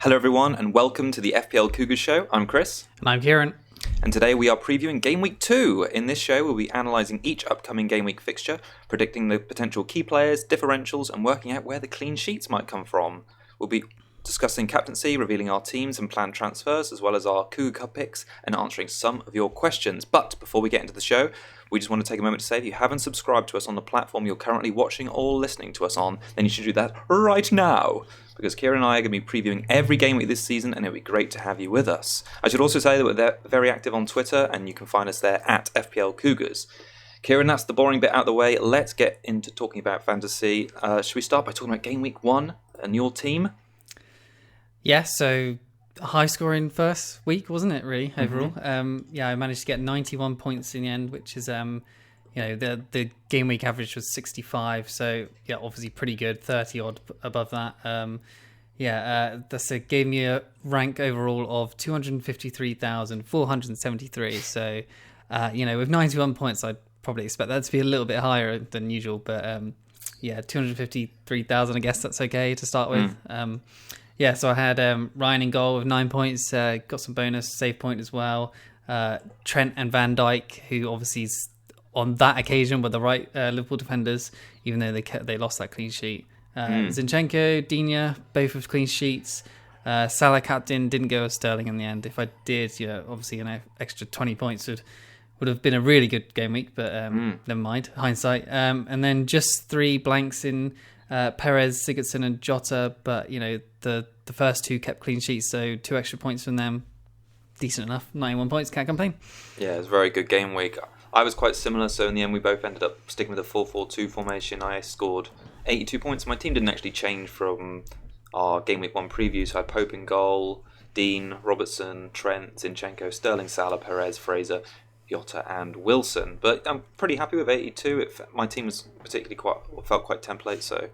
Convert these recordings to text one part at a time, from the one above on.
Hello everyone and welcome to the FPL Cougars show. I'm Chris. And I'm Kieran. And today we are previewing Game Week 2. In this show we'll be analysing each upcoming Game Week fixture, predicting the potential key players, differentials and working out where the clean sheets might come from. We'll be discussing Captaincy, revealing our teams and planned transfers, as well as our Cougar Cup picks and answering some of your questions. But before we get into the show, we just want to take a moment to say if you haven't subscribed to us on the platform you're currently watching or listening to us on, then you should do that right now. Because Kieran and I are going to be previewing every game week this season and it would be great to have you with us. I should also say that we're very active on Twitter and you can find us there at FPL Cougars. Kieran, that's the boring bit out of the way. Let's get into talking about fantasy. Should we start by talking about Game Week 1 and your team? Yeah, so high scoring first week, wasn't it, really, overall? I managed to get 91 points in the end, which is, the game week average was 65. So, yeah, obviously pretty good, 30 odd above that. That gave me a rank overall of 253,473. So, with 91 points, I'd probably expect that to be a little bit higher than usual. But, 253,000, I guess that's okay to start with. So I had Ryan in goal with 9 points, got some bonus save point as well. Trent and Van Dijk, who obviously on that occasion were the right Liverpool defenders, even though they lost that clean sheet. Zinchenko, Digne, both with clean sheets. Salah captain, didn't go with Sterling in the end. If I did, obviously an extra 20 points would have been a really good game week, but never mind, hindsight. And then just 3 blanks in Perez, Sigurdsson and Jota, but the first 2 kept clean sheets, so 2 extra points from them. Decent enough. 91 points, can't complain. Yeah, it was a very good game week. I was quite similar, so in the end we both ended up sticking with a 4-4-2 formation. I scored 82 points. My team didn't actually change from our Game Week 1 preview, so I had Pope in goal, Dean, Robertson, Trent, Zinchenko, Sterling, Salah, Perez, Fraser, Jota and Wilson, but I'm pretty happy with 82. My team was particularly felt quite template, so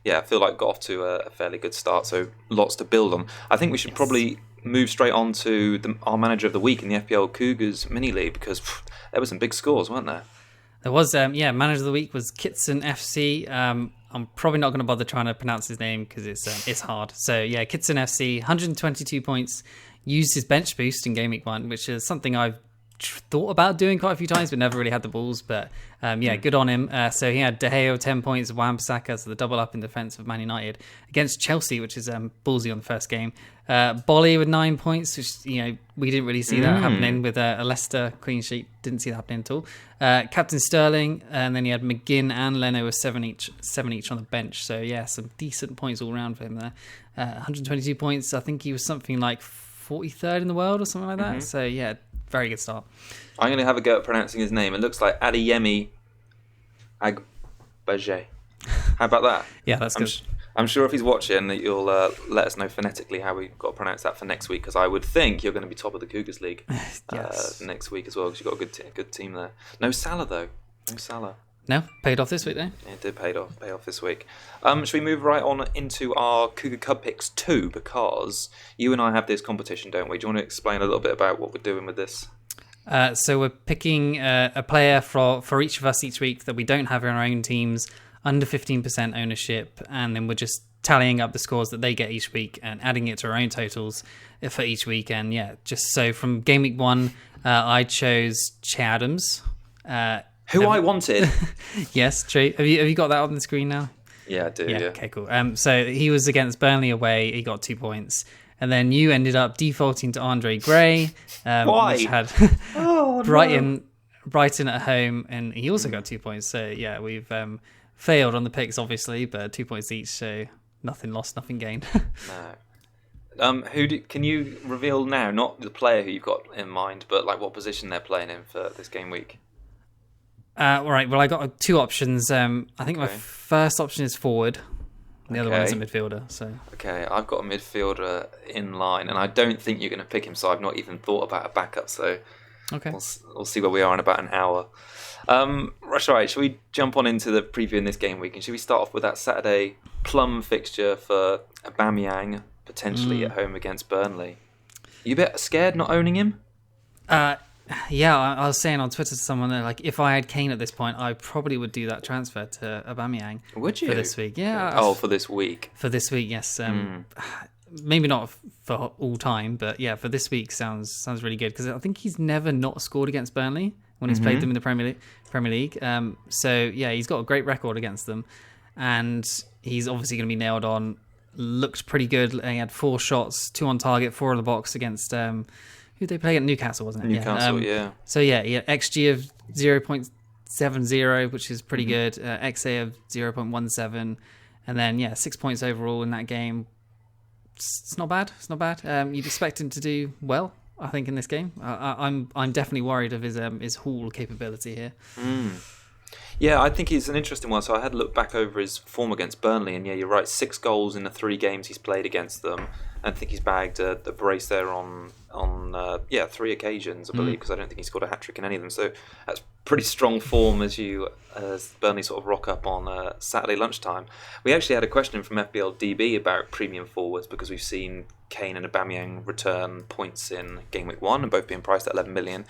yeah, I feel like got off to a fairly good start, so lots to build on. I think we should probably move straight on to our manager of the week in the FPL Cougars mini league, because there were some big scores, weren't there? There was, manager of the week was Kitson FC. I'm probably not going to bother trying to pronounce his name because it's hard. So yeah, Kitson FC, 122 points, used his bench boost in Game Week 1, which is something I've thought about doing quite a few times but never really had the balls, but good on him. So he had De Gea 10 points, Wan-Bissaka, so the double up in defence of Man United against Chelsea, which is ballsy on the first game. Bolly with 9 points, which we didn't really see that happening with a Leicester clean sheet, didn't see that happening at all. Captain Sterling, and then he had McGinn and Leno with 7 each on the bench, so yeah, some decent points all round for him there. 122 points, I think he was something like 43rd in the world or something like that, so yeah, very good start. I'm going to have a go at pronouncing his name. It looks like Adeyemi Agbaje. How about that? Yeah, that's good. I'm sure if he's watching that you'll let us know phonetically how we've got to pronounce that for next week, because I would think you're going to be top of the Cougars League next week as well, because you've got a good team there. No Salah, though. No Salah. No? Paid off this week, though? Yeah, it did pay off this week. Should we move right on into our Cougar Cup picks too? Because you and I have this competition, don't we? Do you want to explain a little bit about what we're doing with this? So we're picking a player for each of us each week that we don't have in our own teams, under 15% ownership, and then we're just tallying up the scores that they get each week and adding it to our own totals for each week. And yeah, just so from Game Week 1, I chose Che Adams. Who I wanted. Yes, true. Have you got that on the screen now? Yeah, I do. Yeah. Okay, cool. So he was against Burnley away. He got 2 points. And then you ended up defaulting to Andre Gray. Why? Which had Brighton at home, and he also got 2 points. So yeah, we've failed on the picks, obviously, but 2 points each. So nothing lost, nothing gained. No. Can you reveal now? Not the player who you've got in mind, but like what position they're playing in for this game week. All right. Well, I got 2 options. I think my first option is forward. The other one is a midfielder. So okay, I've got a midfielder in line, and I don't think you're going to pick him. So I've not even thought about a backup. So okay, we'll see where we are in about an hour. Right. Shall we jump on into the preview in this game week? And should we start off with that Saturday plum fixture for Aubameyang potentially at home against Burnley? Are you a bit scared not owning him? Yeah, I was saying on Twitter to someone that like if I had Kane at this point, I probably would do that transfer to Aubameyang. Would you? For this week? Yeah. For this week. For this week, yes. maybe not for all time, but yeah, for this week sounds really good because I think he's never not scored against Burnley when he's played them in the Premier League. So yeah, he's got a great record against them, and he's obviously going to be nailed on. Looked pretty good. He had 4 shots, 2 on target, 4 in the box against who did they play at Newcastle, wasn't it? Newcastle, yeah. So yeah, he had XG of 0.70, which is pretty good. XA of 0.17, and then 6 points overall in that game. It's not bad. It's not bad. You'd expect him to do well, I think, in this game. I'm definitely worried of his haul capability here. Yeah, I think he's an interesting one. So I had a look back over his form against Burnley, and yeah, you're right. 6 goals in the 3 games he's played against them. I think he's bagged a brace there on 3 occasions, I believe, because I don't think he scored a hat-trick in any of them. So that's pretty strong form as Burnley sort of rock up on Saturday lunchtime. We actually had a question from FPL DB about premium forwards because we've seen Kane and Aubameyang return points in game week 1 and both being priced at 11 million.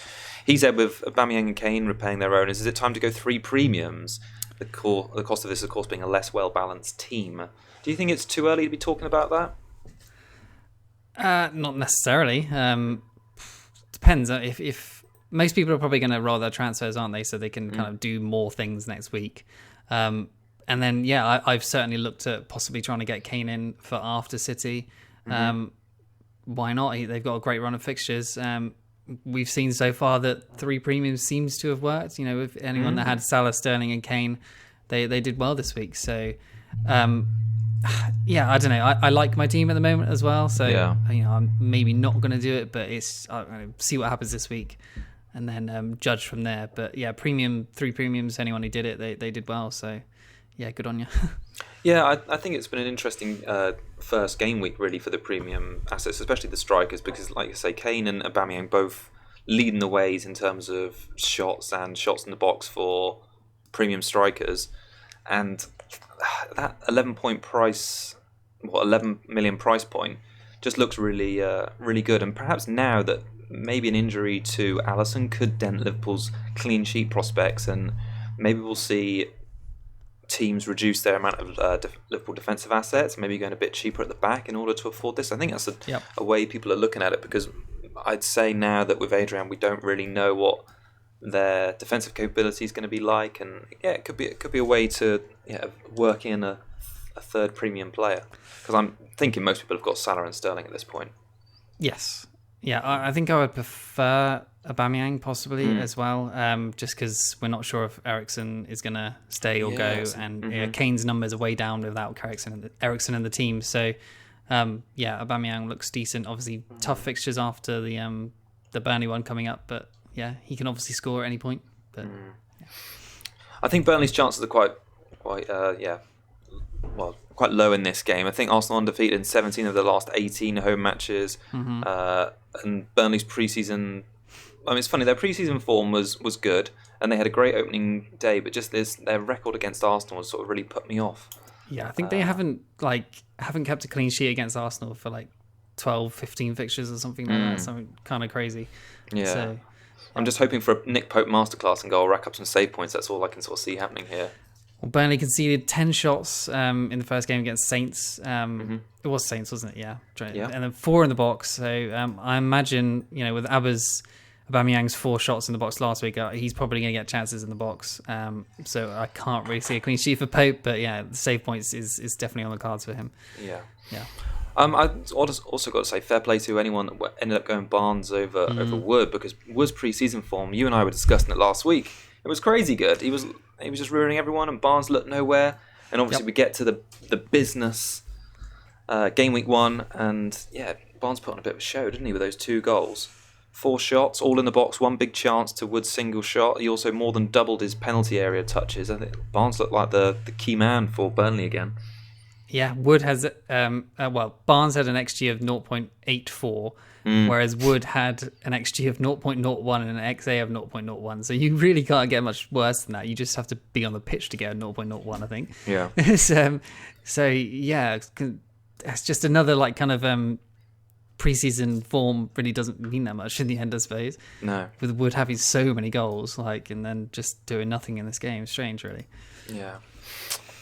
He said with Aubameyang and Kane repaying their owners, is it time to go 3 premiums? The cost of this, of course, being a less well-balanced team. Do you think it's too early to be talking about that? Not necessarily. Depends. If most people are probably going to roll their transfers, aren't they? So they can kind of do more things next week. And then, I've certainly looked at possibly trying to get Kane in for after City. Why not? They've got a great run of fixtures. We've seen so far that 3 premiums seems to have worked. With anyone that had Salah, Sterling, and Kane, they did well this week. So, I don't know. I like my team at the moment as well. So, I'm maybe not going to do it, but I'm going to see what happens this week and then judge from there. But 3 premiums, anyone who did it, they did well. So, good on you. Yeah, I think it's been an interesting first game week, really, for the premium assets, especially the strikers, because, like you say, Kane and Aubameyang both leading the ways in terms of shots and shots in the box for premium strikers. And that 11 million price point just looks really, really good. And perhaps now that maybe an injury to Alisson could dent Liverpool's clean sheet prospects, and maybe we'll see teams reduce their amount of Liverpool defensive assets, maybe going a bit cheaper at the back in order to afford this. I think that's a way people are looking at it, because I'd say now that with Adrian, we don't really know what their defensive capability is going to be like, and it could be a way to work in a third premium player, because I'm thinking most people have got Salah and Sterling at this point. Yes. Yeah, I think I would prefer Aubameyang possibly as well, just because we're not sure if Eriksen is going to stay or go, and Kane's numbers are way down without Eriksen in the team. So, Aubameyang looks decent. Obviously, tough fixtures after the Burnley one coming up, but he can obviously score at any point. But I think Burnley's chances are quite low in this game. I think Arsenal undefeated in 17 of their last 18 home matches, and Burnley's pre-season. I mean, it's funny, their pre-season form was good, and they had a great opening day, but just their record against Arsenal has sort of really put me off. Yeah, I think they haven't kept a clean sheet against Arsenal for 12, 15 fixtures or something like that. Something kind of crazy. Yeah. So, I'm just hoping for a Nick Pope masterclass and go rack up some save points. That's all I can sort of see happening here. Well, Burnley conceded 10 shots in the first game against Saints. It was Saints, wasn't it? Yeah. And then 4 in the box. So I imagine, with Aubameyang's 4 shots in the box last week, he's probably going to get chances in the box. So I can't really see a clean sheet for Pope, but the save points is definitely on the cards for him. Yeah. I also got to say fair play to anyone that ended up going Barnes over Wood, because Wood's pre-season form, you and I were discussing it last week, it was crazy good. He was just ruining everyone, and Barnes looked nowhere. And obviously we get to the business game week 1, and Barnes put on a bit of a show, didn't he, with those 2 goals. 4 shots, all in the box, 1 big chance to Wood's single shot. He also more than doubled his penalty area touches. I think Barnes looked like the key man for Burnley again. Yeah, Wood has Barnes had an XG of 0.84, whereas Wood had an XG of 0.01 and an XA of 0.01. So you really can't get much worse than that. You just have to be on the pitch to get a 0.01, I think. Yeah. It's just another pre-season form really doesn't mean that much in the end, I suppose. No. With Wood having so many goals, and then just doing nothing in this game. Strange, really. Yeah.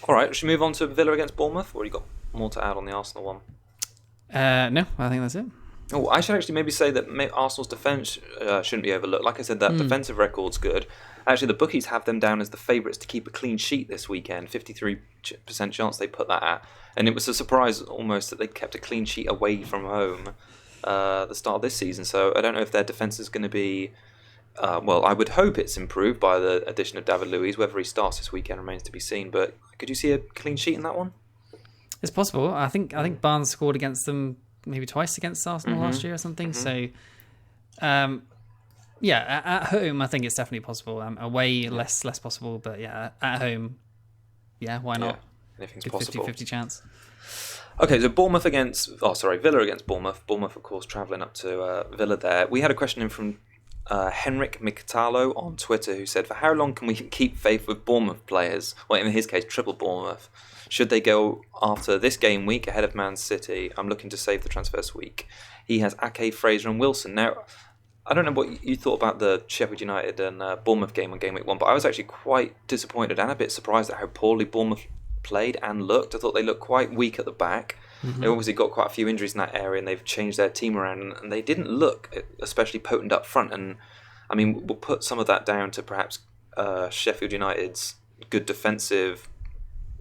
All right, should we move on to Villa against Bournemouth, or you got more to add on the Arsenal one? No, I think that's it. Oh, I should actually maybe say that Arsenal's defence shouldn't be overlooked. Like I said, that defensive record's good. Actually, the bookies have them down as the favourites to keep a clean sheet this weekend. 53% chance they put that at. And it was a surprise almost that they kept a clean sheet away from home at the start of this season. So I don't know if their defence is going to be... well, I would hope it's improved by the addition of David Luiz. Whether he starts this weekend remains to be seen. But could you see a clean sheet in that one? It's possible. I think Barnes scored against them maybe twice against Arsenal last year or something. So, at home, I think it's definitely possible. Away, less possible. But yeah, at home, why not? Yeah, anything's possible. 50-50 chance. Okay, so Villa against Bournemouth. Bournemouth, of course, travelling up to Villa there. We had a question in from Henrik Mkhitaryan on Twitter who said, for how long can we keep faith with Bournemouth players? Well, in his case, triple Bournemouth. Should they go after this game week ahead of Man City? I'm looking to save the transfers week. He has Ake, Fraser and Wilson. Now, I don't know what you thought about the Sheffield United and Bournemouth game on game week 1, but I was actually quite disappointed and a bit surprised at how poorly Bournemouth played and looked. I thought they looked quite weak at the back. They obviously got quite a few injuries in that area and they've changed their team around and they didn't look especially potent up front. And I mean, we'll put some of that down to perhaps Sheffield United's good defensive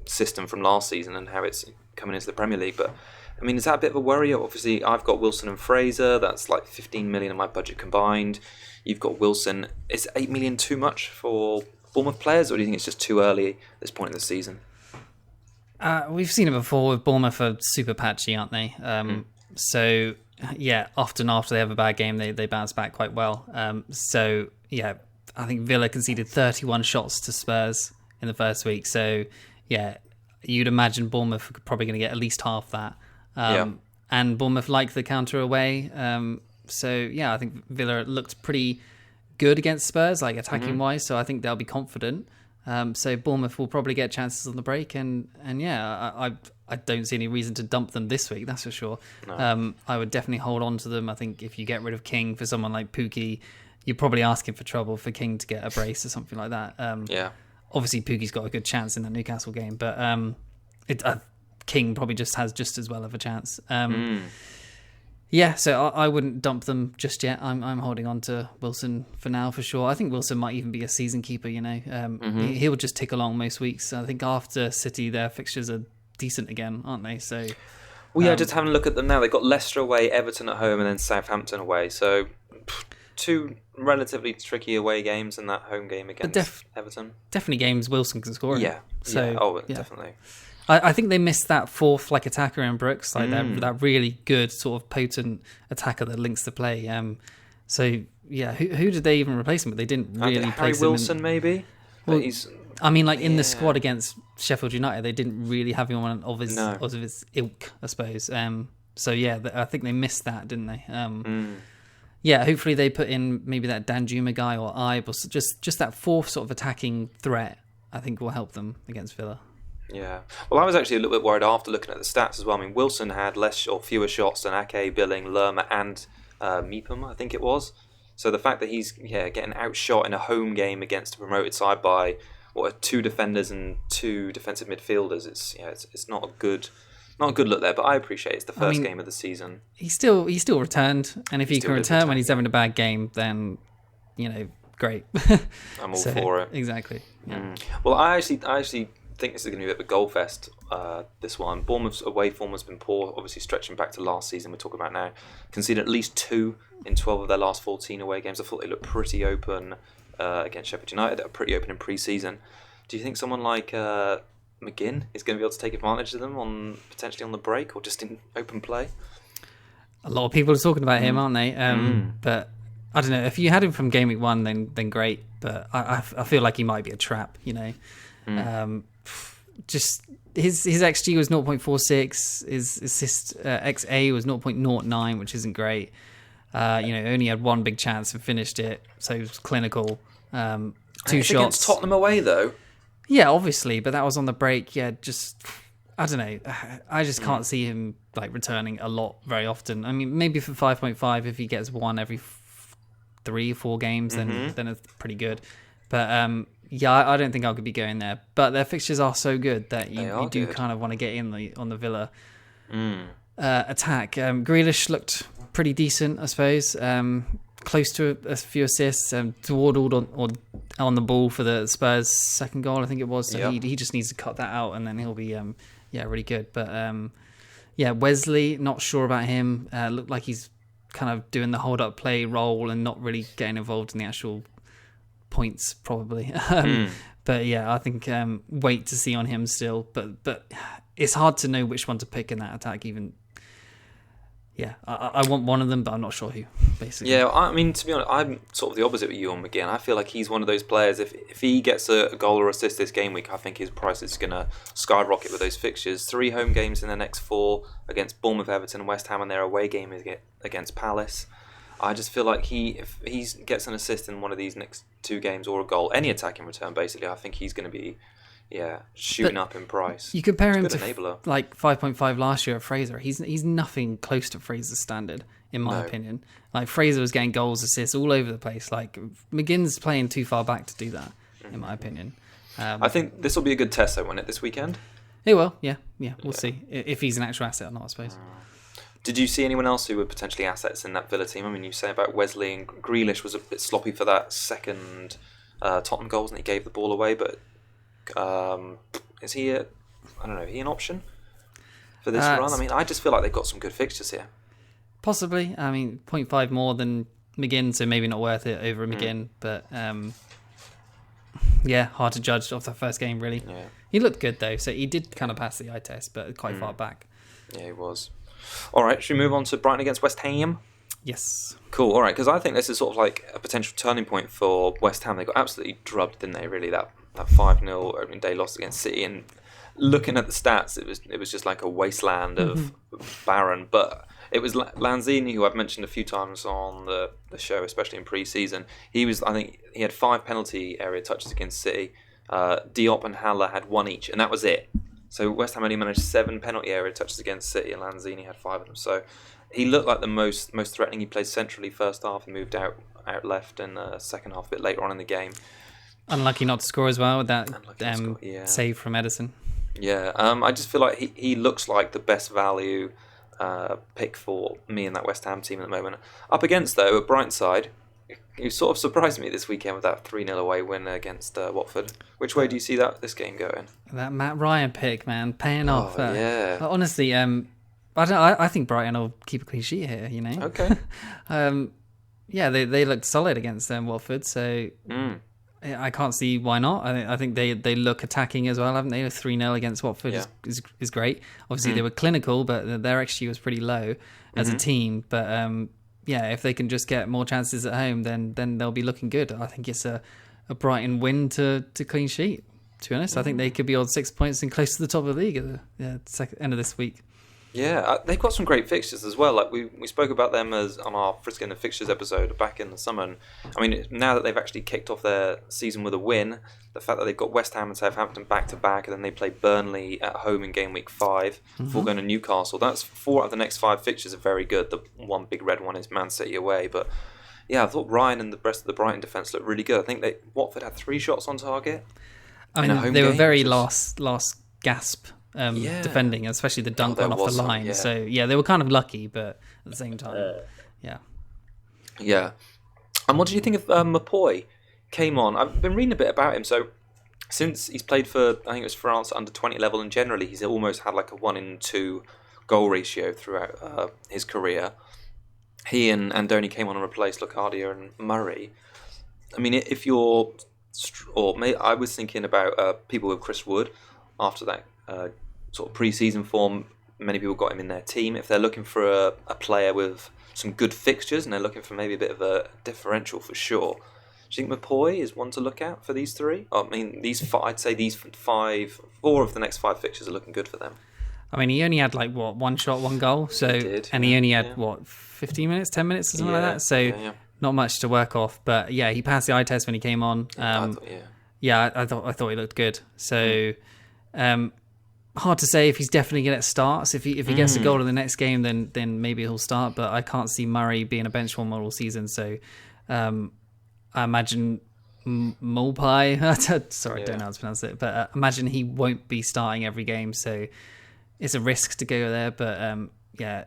system from last season and how it's coming into the Premier League. But I mean, is that a bit of a worry? Obviously, I've got Wilson and Fraser. That's like 15 million of my budget combined. You've got Wilson. Is 8 million too much for Bournemouth players, or do you think it's just too early at this point in the season? We've seen it before. Bournemouth are super patchy, aren't they? So yeah, often after they have a bad game, they bounce back quite well. So yeah, I think Villa conceded 31 shots to Spurs in the first week. So yeah, you'd imagine Bournemouth are probably going to get at least half that. And Bournemouth like the counter away. So yeah, I think Villa looked pretty good against Spurs, like attacking wise. So I think they'll be confident. So Bournemouth will probably get chances on the break, and yeah, I don't see any reason to dump them this week. That's for sure. No. I would definitely hold on to them. I think if you get rid of King for someone like Pukki, you're probably asking for trouble for King to get a brace or something like that. Obviously Pukki's got a good chance in that Newcastle game, but King probably just has just as well of a chance. Yeah, so I wouldn't dump them just yet. I'm holding on to Wilson for now, for sure. I think Wilson might even be a season keeper, you know. He'll just tick along most weeks. I think after City, their fixtures are decent again, aren't they? So, well, yeah, just having a look at them now. They've got Leicester away, Everton at home, and then Southampton away. So, two relatively tricky away games in that home game against Everton. Definitely games Wilson can score in. Yeah. So, definitely. I think they missed that fourth attacker in Brooks, that really good sort of potent attacker that links the play. So yeah, who did they even replace him with? They didn't really replace him. Harry Wilson, maybe. Well, in the squad against Sheffield United, they didn't really have him of his ilk, I suppose. So yeah, I think they missed that, didn't they? Yeah, hopefully they put in maybe that Danjuma guy or Ibe, or just that fourth sort of attacking threat. I think will help them against Villa. Yeah. Well, I was actually a little bit worried after looking at the stats as well. I mean, Wilson had fewer shots than Ake, Billing, Lerma and Meepham, I think it was. So the fact that he's getting outshot in a home game against a promoted side by two defenders and two defensive midfielders, it's not a good look there. But I appreciate it's the first game of the season. He still returned, and if he can return when he's having a bad game, then great. I'm all for it. Exactly. Yeah. Well, I actually think this is going to be a bit of a goal fest, this one. Bournemouth's away form has been poor, obviously stretching back to last season we're talking about now. Conceded at least 2 in 12 of their last 14 away games. I thought they looked pretty open against Sheffield United, pretty open in pre-season. Do you think someone like McGinn is going to be able to take advantage of them potentially on the break or just in open play? A lot of people are talking about him, aren't they? But I don't know, if you had him from game week 1 then great, but I feel like he might be a trap, Just his XG was 0.46, his assist XA was 0.09, which isn't great. Only had one big chance and finished it, so he was clinical. 2 shots against Tottenham away though. Yeah, obviously, but that was on the break. Yeah, just I don't know. I just can't see him returning a lot very often. I mean, maybe for 5.5 if he gets one every 3 or 4 games, then it's pretty good. But I don't think I could be going there. But their fixtures are so good that you do kind of want to get in on the Villa. attack. Grealish looked pretty decent, I suppose. Close to a few assists. Dawdled on the ball for the Spurs' second goal, I think it was. So he just needs to cut that out, and then he'll be really good. But Wesley, not sure about him. Looked like he's kind of doing the hold up play role and not really getting involved in the actual points, probably. But yeah, I think wait to see on him still. But it's hard to know which one to pick in that attack. Even I want one of them, but I'm not sure who. Basically, yeah. I mean, to be honest, I'm sort of the opposite with you on McGinn. I feel like he's one of those players. If he gets a goal or assist this game week, I think his price is going to skyrocket with those fixtures. 3 home games in the next 4 against Bournemouth, Everton, and West Ham, and their away game is against Palace. I just feel like if he gets an assist in one of these next 2 games or a goal, any attacking return, basically, I think he's going to be shooting up in price. You compare him to enabler. Like 5.5 last year at Fraser. He's nothing close to Fraser's standard, in my opinion. Like Fraser was getting goals, assists all over the place. Like McGinn's playing too far back to do that, in my opinion. I think this will be a good test, though, won't it, this weekend? It will, yeah. We'll see if he's an actual asset or not, I suppose. Did you see anyone else who were potentially assets in that Villa team? I mean, you say about Wesley and Grealish was a bit sloppy for that second Tottenham goals, and he gave the ball away, but is he an option for this run? I mean, I just feel like they've got some good fixtures here. Possibly. I mean, 0.5 more than McGinn, so maybe not worth it over McGinn. But hard to judge off the first game, really. Yeah. He looked good, though, so he did kind of pass the eye test, but quite far back. Yeah, he was. All right, should we move on to Brighton against West Ham? Yes. Cool, all right, because I think this is sort of like a potential turning point for West Ham. They got absolutely drubbed, didn't they, really, that 5-0 opening day loss against City. And looking at the stats, it was just like a wasteland of barren. But it was Lanzini, who I've mentioned a few times on the show, especially in pre-season. I think he had 5 penalty area touches against City. Diop and Haller had 1 each, and that was it. So West Ham only managed 7 penalty area touches against City, and Lanzini had 5 of them. So he looked like the most threatening. He played centrally first half and moved out left, and second half a bit later on in the game. Unlucky not to score as well with that save from Edison. Yeah, I just feel like he looks like the best value pick for me in that West Ham team at the moment. Up against, though, at Brighton side, you sort of surprised me this weekend with that 3-0 away win against Watford. Which way do you see this game going? That Matt Ryan pick, man, paying off. Yeah. Honestly, I think Brighton will keep a clean sheet here, you know? Okay. They looked solid against Watford, so I can't see why not. I think they look attacking as well, haven't they? 3-0 against Watford is great. Obviously, they were clinical, but their XG was pretty low as a team. But if they can just get more chances at home, then they'll be looking good. I think it's a Brighton win to clean sheet, to be honest. I think they could be on 6 points and close to the top of the league at the end of this week. Yeah, they've got some great fixtures as well. Like we spoke about them as on our Friskin and Fixtures episode back in the summer. And, I mean, now that they've actually kicked off their season with a win, the fact that they've got West Ham and Southampton back to back, and then they play Burnley at home in game week 5 before going to Newcastle. That's 4 out of the next 5 fixtures are very good. The one big red one is Man City away, but yeah, I thought Ryan and the rest of the Brighton defence looked really good. I think Watford had 3 shots on target. I mean, they were very last gasp. Defending, especially the dunk went off the line. Yeah. So, they were kind of lucky, but at the same time, Yeah. And what did you think of Mapoy? Came on. I've been reading a bit about him. So, since he's played for, I think it was France under 20 level, and generally he's almost had like a 1-in-2 goal ratio throughout his career. He and Andoni came on and replaced Locadia and Murray. I mean, if you're, I was thinking about people with Chris Wood after that sort of pre-season form. Many people got him in their team. If they're looking for a player with some good fixtures and they're looking for maybe a bit of a differential for sure, do you think Mapoy is one to look at for these 3? I mean, I'd say these 4 of the next 5 fixtures are looking good for them. I mean, he only had 1 shot, 1 goal. So, he only had 15 minutes, 10 minutes or something like that. So not much to work off. But he passed the eye test when he came on. I thought he looked good. So. Hard to say if he's definitely going to get starts. If he gets a goal in the next game, then maybe he'll start. But I can't see Murray being a bench one all season. So I imagine Mulpai. Sorry, I don't know how to pronounce it. But imagine he won't be starting every game. So it's a risk to go there. But yeah,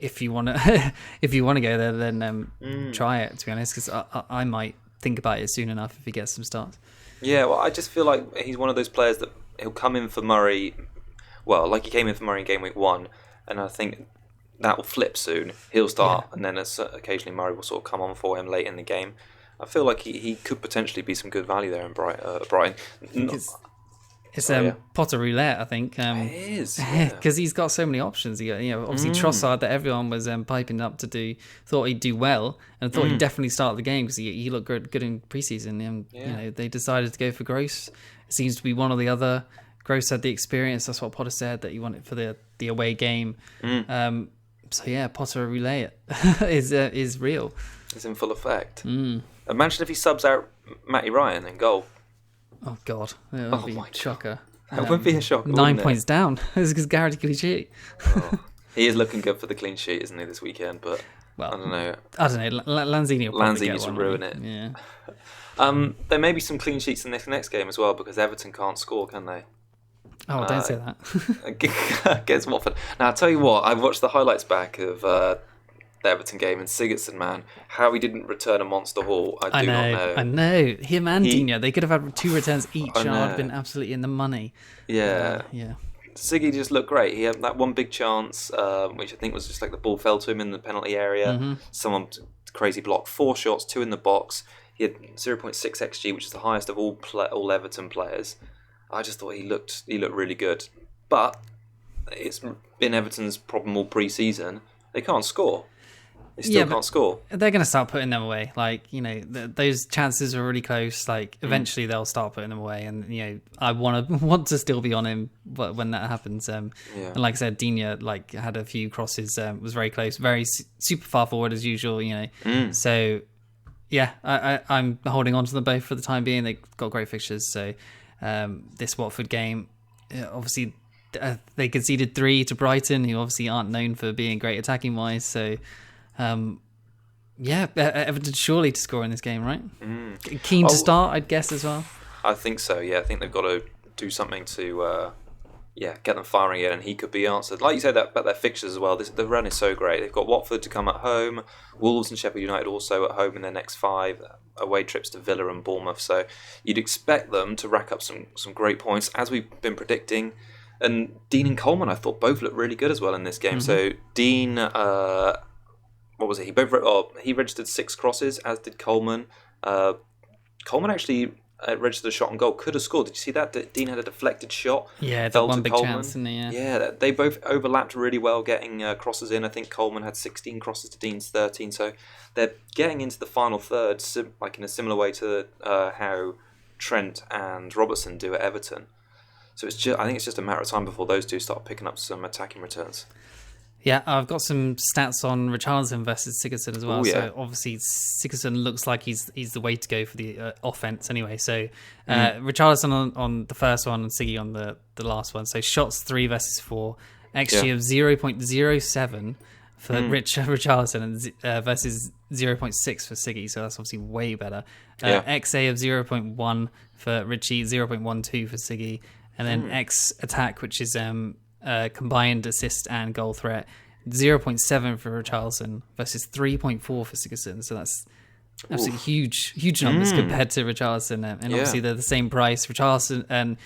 if you want to if you want to go there, then try it. To be honest, because I might think about it soon enough if he gets some starts. Yeah, well, I just feel like he's one of those players that he'll come in for Murray. Well, like he came in for Murray in game week 1, and I think that will flip soon. He'll start, and then occasionally Murray will sort of come on for him late in the game. I feel like he could potentially be some good value there in Brighton. It's Potter roulette, I think. It is, because he's got so many options. Obviously Trossard that everyone was piping up to do, thought he'd do well, and thought he'd definitely start the game because he looked good in preseason. And they decided to go for Gross. It seems to be one or the other. Gross had the experience. That's what Potter said, that he wanted for the away game. So yeah, Potter roulette is real. It's in full effect. Imagine if he subs out Matty Ryan in goal. Oh God, that would be a shocker. That would be a shocker. 9 points down. It's because guaranteed clean sheet. He is looking good for the clean sheet, isn't he, this weekend? But I don't know. Lanzini will probably Lanzini's get one, ruin it. Yeah. There may be some clean sheets in this next game as well because Everton can't score, can they? Oh, don't say that. Against Watford. Now, I'll tell you what, I watched the highlights back of the Everton game, and Sigurdsson, man, how he didn't return a monster haul, I do not know. I know. Him and Dino, they could have had 2 returns each, and I'd have been absolutely in the money. Yeah. Yeah. Siggy just looked great. He had that one big chance, which I think was just like the ball fell to him in the penalty area. Someone crazy block. 4 shots, 2 in the box. He had 0.6 xG, which is the highest of all Everton players. I just thought he looked really good. But it's been Everton's problem all pre-season. They can't score. They still can't score. They're going to start putting them away. Those chances are really close. Eventually they'll start putting them away. And, I want to still be on him when that happens. And like I said, Dina, had a few crosses, was very close, very super far forward as usual, So, yeah, I'm holding on to them both for the time being. They've got great fixtures. So, this Watford game, obviously, they conceded 3 to Brighton, who obviously aren't known for being great attacking-wise. So, Everton surely to score in this game, right? Keen to start, I'd guess, as well. I think so, yeah. I think they've got to do something to get them firing again, and he could be answered. Like you said about their fixtures as well, the run is so great. They've got Watford to come at home, Wolves and Sheffield United also at home in their next 5, away trips to Villa and Bournemouth. So you'd expect them to rack up some great points, as we've been predicting. And Dean and Coleman, I thought, both looked really good as well in this game. So Dean... what was it? He registered 6 crosses, as did Coleman. Coleman actually registered a shot on goal. Could have scored. Did you see that? Dean had a deflected shot. Yeah, that one big chance, didn't he? Yeah, they both overlapped really well, getting crosses in. I think Coleman had 16 crosses to Dean's 13. So they're getting into the final third, in a similar way to how Trent and Robertson do at Everton. So I think it's just a matter of time before those two start picking up some attacking returns. Yeah, I've got some stats on Richarlison versus Sigurdsson as well. So obviously Sigurdsson looks like he's the way to go for the offense anyway. So Richarlison on the first one and Siggy on the last one. So shots 3 versus 4, XG of 0.07 for Richarlison and versus 0.6 for Siggy. So that's obviously way better. XA of 0.1 for Richie, 0.12 for Siggy, and then X attack, which is combined assist and goal threat, 0.7 for Richarlison versus 3.4 for Sigurdsson. So that's absolutely huge numbers compared to Richarlison. And obviously they're the same price. Richarlison and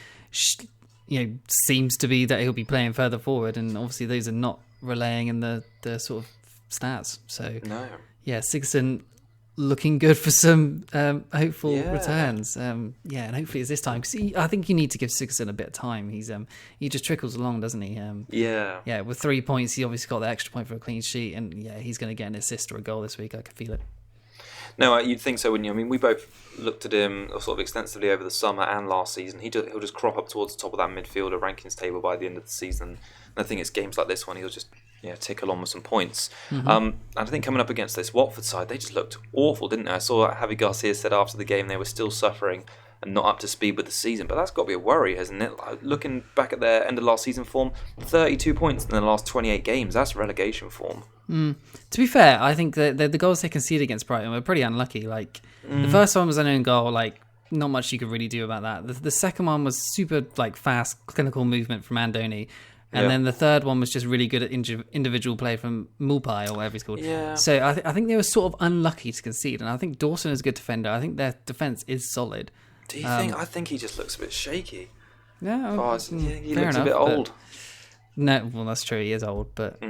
seems to be that he'll be playing further forward, and obviously those are not relaying in the sort of stats. So Sigurdsson looking good for some hopeful returns. And hopefully it's this time, because I think you need to give Sigurdsson a bit of time. He just trickles along, doesn't he? With 3 points, he obviously got the extra point for a clean sheet, and he's going to get an assist or a goal this week. I can feel it. No, you'd think so, wouldn't you? I mean, we both looked at him sort of extensively over the summer and last season. He'll just crop up towards the top of that midfielder rankings table by the end of the season. And I think it's games like this one, he'll just tick along with some points. And I think coming up against this Watford side, they just looked awful, didn't they? I saw Javi Garcia said after the game they were still suffering and not up to speed with the season. But that's got to be a worry, hasn't it? Looking back at their end of last season form, 32 points in the last 28 games. That's relegation form. To be fair, I think the goals they conceded against Brighton were pretty unlucky. The first one was an own goal, not much you could really do about that. The second one was super fast, clinical movement from Andoni. And then the third one was just really good at individual play from Mulpai or whatever he's called. Yeah. So I think they were sort of unlucky to concede. And I think Dawson is a good defender. I think their defence is solid. Do you think? I think he just looks a bit shaky. Yeah, He looks a bit old. No, well, that's true. He is old. But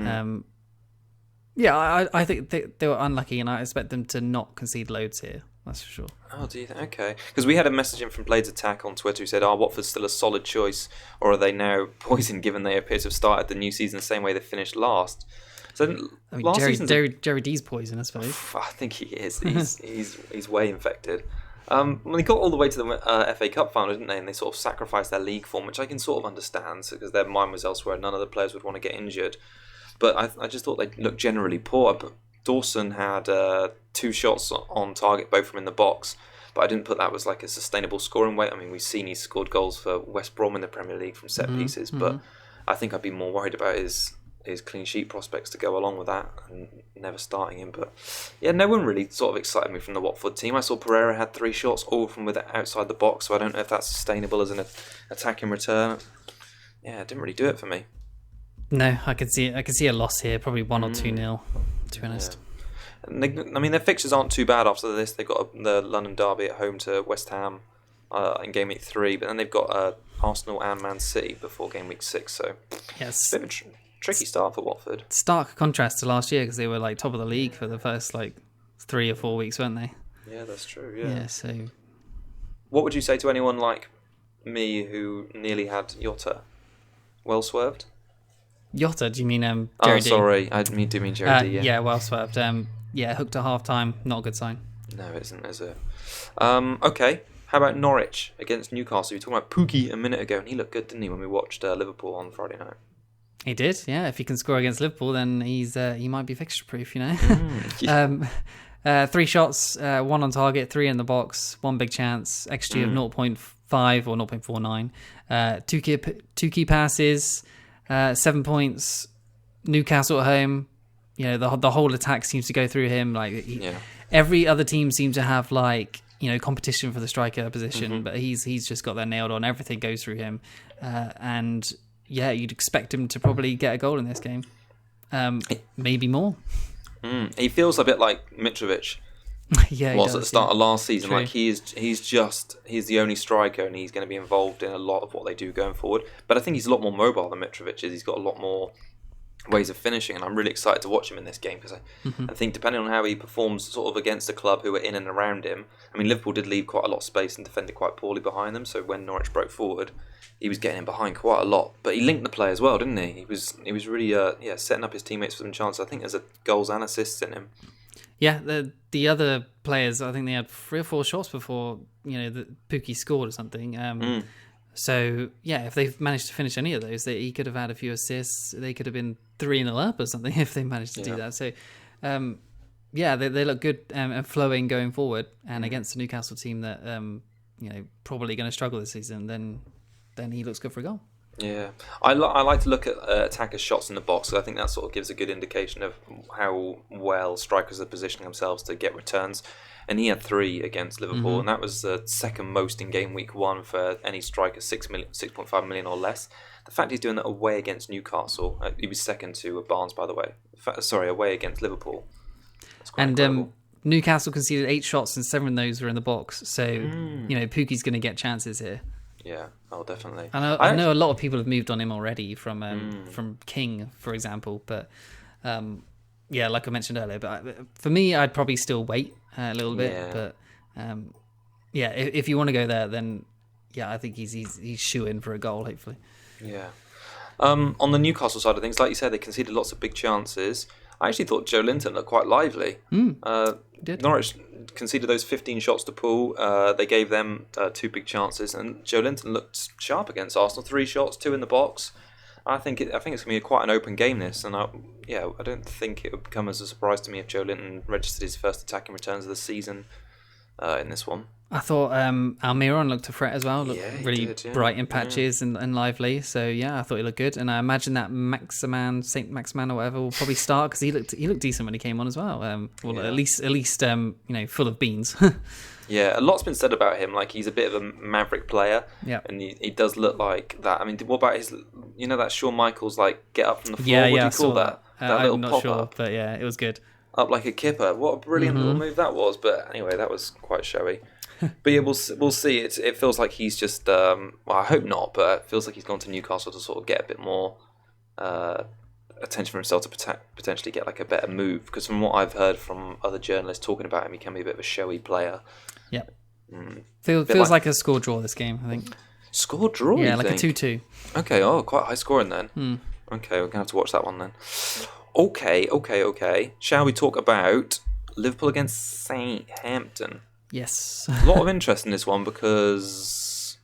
yeah, I think they were unlucky, and I expect them to not concede loads here. That's for sure. Oh, do you think? Okay. Because we had a message in from Blades Attack on Twitter who said, Watford's still a solid choice, or are they now poisoned given they appear to have started the new season the same way they finished last? So I mean, Jerry D's poison, I suppose. I think he is. He's way infected. Well, they got all the way to the FA Cup final, didn't they? And they sort of sacrificed their league form, which I can sort of understand, because their mind was elsewhere. None of the players would want to get injured. But I just thought they looked generally poor. But Dawson had 2 shots on target, both from in the box. But I didn't put that was like a sustainable scoring weight. I mean, we've seen he's scored goals for West Brom in the Premier League from set pieces. But I think I'd be more worried about his clean sheet prospects to go along with that and never starting him. But yeah, no one really sort of excited me from the Watford team. I saw Pereira had 3 shots, all from outside the box. So I don't know if that's sustainable as an attacking return. Yeah, it didn't really do it for me. No, I could see a loss here, probably 1 or 2-0, to be honest. Yeah. Their fixtures aren't too bad after this. They've got the London derby at home to West Ham in game week 3, but then they've got Arsenal and Man City before game week 6. So yes, a bit of a tricky start for Watford. Stark contrast to last year because they were like top of the league for the first 3 or 4 weeks, weren't they? Yeah, that's true. Yeah. So, what would you say to anyone like me who nearly had Jota? Well swerved. Jota? Do you mean Jerry D? Sorry, I do mean Jerry D. Yeah, well swerved. Hooked at half time. Not a good sign. No, it isn't, is it? Okay. How about Norwich against Newcastle? We were talking about Pukki a minute ago, and he looked good, didn't he, when we watched Liverpool on Friday night? He did, yeah. If he can score against Liverpool, then he might be fixture proof, you know. 3 shots, 1 on target, 3 in the box, 1 big chance, XG of 0.5 or 0.49, 2 key passes, 7 points. Newcastle at home, you know, the whole attack seems to go through him. Every other team seems to have competition for the striker position, but he's just got that nailed on. Everything goes through him, and yeah, you'd expect him to probably get a goal in this game, maybe more. He feels a bit like Mitrovic was at the start of last season. True. Like he's the only striker, and he's going to be involved in a lot of what they do going forward. But I think he's a lot more mobile than Mitrovic is. He's got a lot more ways of finishing, and I'm really excited to watch him in this game because I think depending on how he performs sort of against a club who are in and around him. I mean, Liverpool did leave quite a lot of space and defended quite poorly behind them, so when Norwich broke forward, he was getting in behind quite a lot. But he linked the play as well, didn't he? He was really setting up his teammates for some chances. I think there's goals and assists in him. Yeah, the other players, I think they had 3 or 4 shots before the Pukki scored or something. So yeah, if they've managed to finish any of those, he could have had a few assists. They could have been 3-0 up or something if they managed to do that. So they look good and flowing going forward. And against the Newcastle team that probably going to struggle this season, then he looks good for a goal. Yeah, I like to look at attackers' shots in the box. I think that sort of gives a good indication of how well strikers are positioning themselves to get returns. And he had 3 against Liverpool, and that was the second most in game week 1 for any striker, 6.5 million or less. The fact he's doing that away against Newcastle, he was second to Barnes, by the way. Away against Liverpool. That's quite incredible. Newcastle conceded 8 shots and 7 of those were in the box. So Pukki's going to get chances here. Yeah, definitely. I know a lot of people have moved on him already from King, for example. But like I mentioned earlier, but for me, I'd probably still wait a little bit. Yeah. But if you want to go there, then I think he's shoo-in for a goal, hopefully. Yeah. On the Newcastle side of things, like you said, they conceded lots of big chances. I actually thought Joe Linton looked quite lively. Did. Norwich conceded those 15 shots to Poole. They gave them 2 big chances, and Joe Linton looked sharp against Arsenal. 3 shots, 2 in the box. I think it's going to be quite an open game, this, and I don't think it would come as a surprise to me if Joe Linton registered his first attacking returns of the season in this one. I thought Almiron looked a threat as well. Looked really bright in patches and lively. So I thought he looked good, and I imagine that Saint Maximan or whatever will probably start because he looked decent when he came on as well. At least full of beans. Yeah, a lot's been said about him. Like, he's a bit of a maverick player. Yeah. And he does look like that. I mean, what about his... You know that Shawn Michaels, like, get up from the floor? Yeah, what yeah, do I you call saw that? That little I'm not sure, pop-up. but yeah, it was good. Up like a kipper. What a brilliant little move that was. But anyway, that was quite showy. But yeah, we'll see. It feels like he's just... well, I hope not, but it feels like he's gone to Newcastle to sort of get a bit more attention for himself to potentially get like a better move. Because from what I've heard from other journalists talking about him, he can be a bit of a showy player. Yeah. Feels like a score draw this game, I think. Score draw, yeah, you like think? a 2-2. Okay, quite high scoring then. Okay, we're going to have to watch that one then. Okay. Shall we talk about Liverpool against Southampton? Yes. A lot of interest in this one because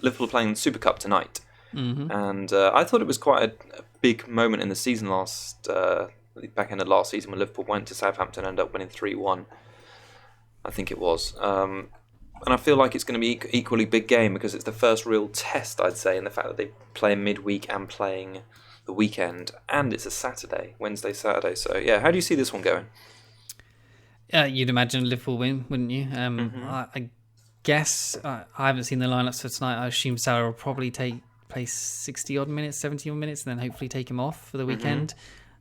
Liverpool are playing Super Cup tonight. And I thought it was quite a big moment in the season back end of last season when Liverpool went to Southampton and ended up winning 3-1. I think it was. And I feel like it's going to be equally big game because it's the first real test, I'd say, in the fact that they play midweek and playing the weekend, and it's a Saturday, Wednesday, Saturday. So, yeah, how do you see this one going? You'd imagine Liverpool win, wouldn't you? I guess I haven't seen the lineups for tonight. I assume Salah will probably play 60-odd minutes, 70-odd minutes, and then hopefully take him off for the weekend.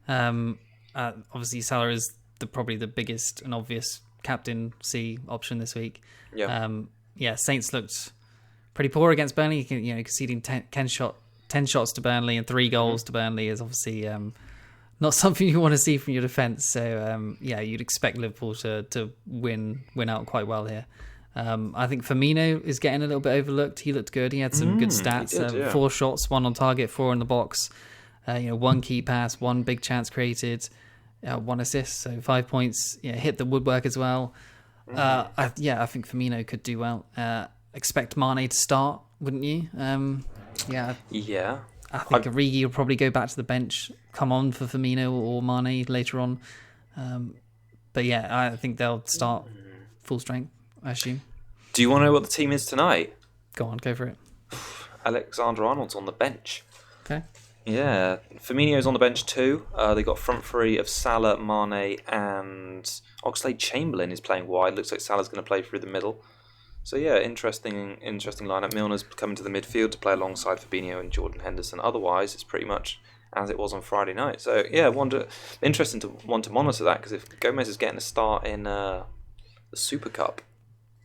Obviously, Salah is probably the biggest and obvious captaincy option this week. Saints looked pretty poor against Burnley. Conceding 10 shots to Burnley and 3 goals to Burnley is obviously not something you want to see from your defence. So you'd expect Liverpool to win out quite well here. I think Firmino is getting a little bit overlooked. He looked good. He had some good stats. 4 shots, 1 on target, 4 in the box. 1 key pass, 1 big chance created, 1 assist. So 5 points. Hit the woodwork as well. I think Firmino could do well. Expect Mane to start, wouldn't you? Yeah. I think Origi will probably go back to the bench, come on for Firmino or Mane later on. I think they'll start full strength, I assume. Do you want to know what the team is tonight? Go on, go for it. Alexander-Arnold's on the bench. Okay. Yeah, Firmino's on the bench too. They got front three of Salah, Mane, and Oxlade-Chamberlain is playing wide. Looks like Salah's going to play through the middle. So yeah, interesting lineup. Milner's coming to the midfield to play alongside Fabinho and Jordan Henderson. Otherwise, it's pretty much as it was on Friday night. So yeah, interesting to want to monitor that because if Gomez is getting a start in the Super Cup,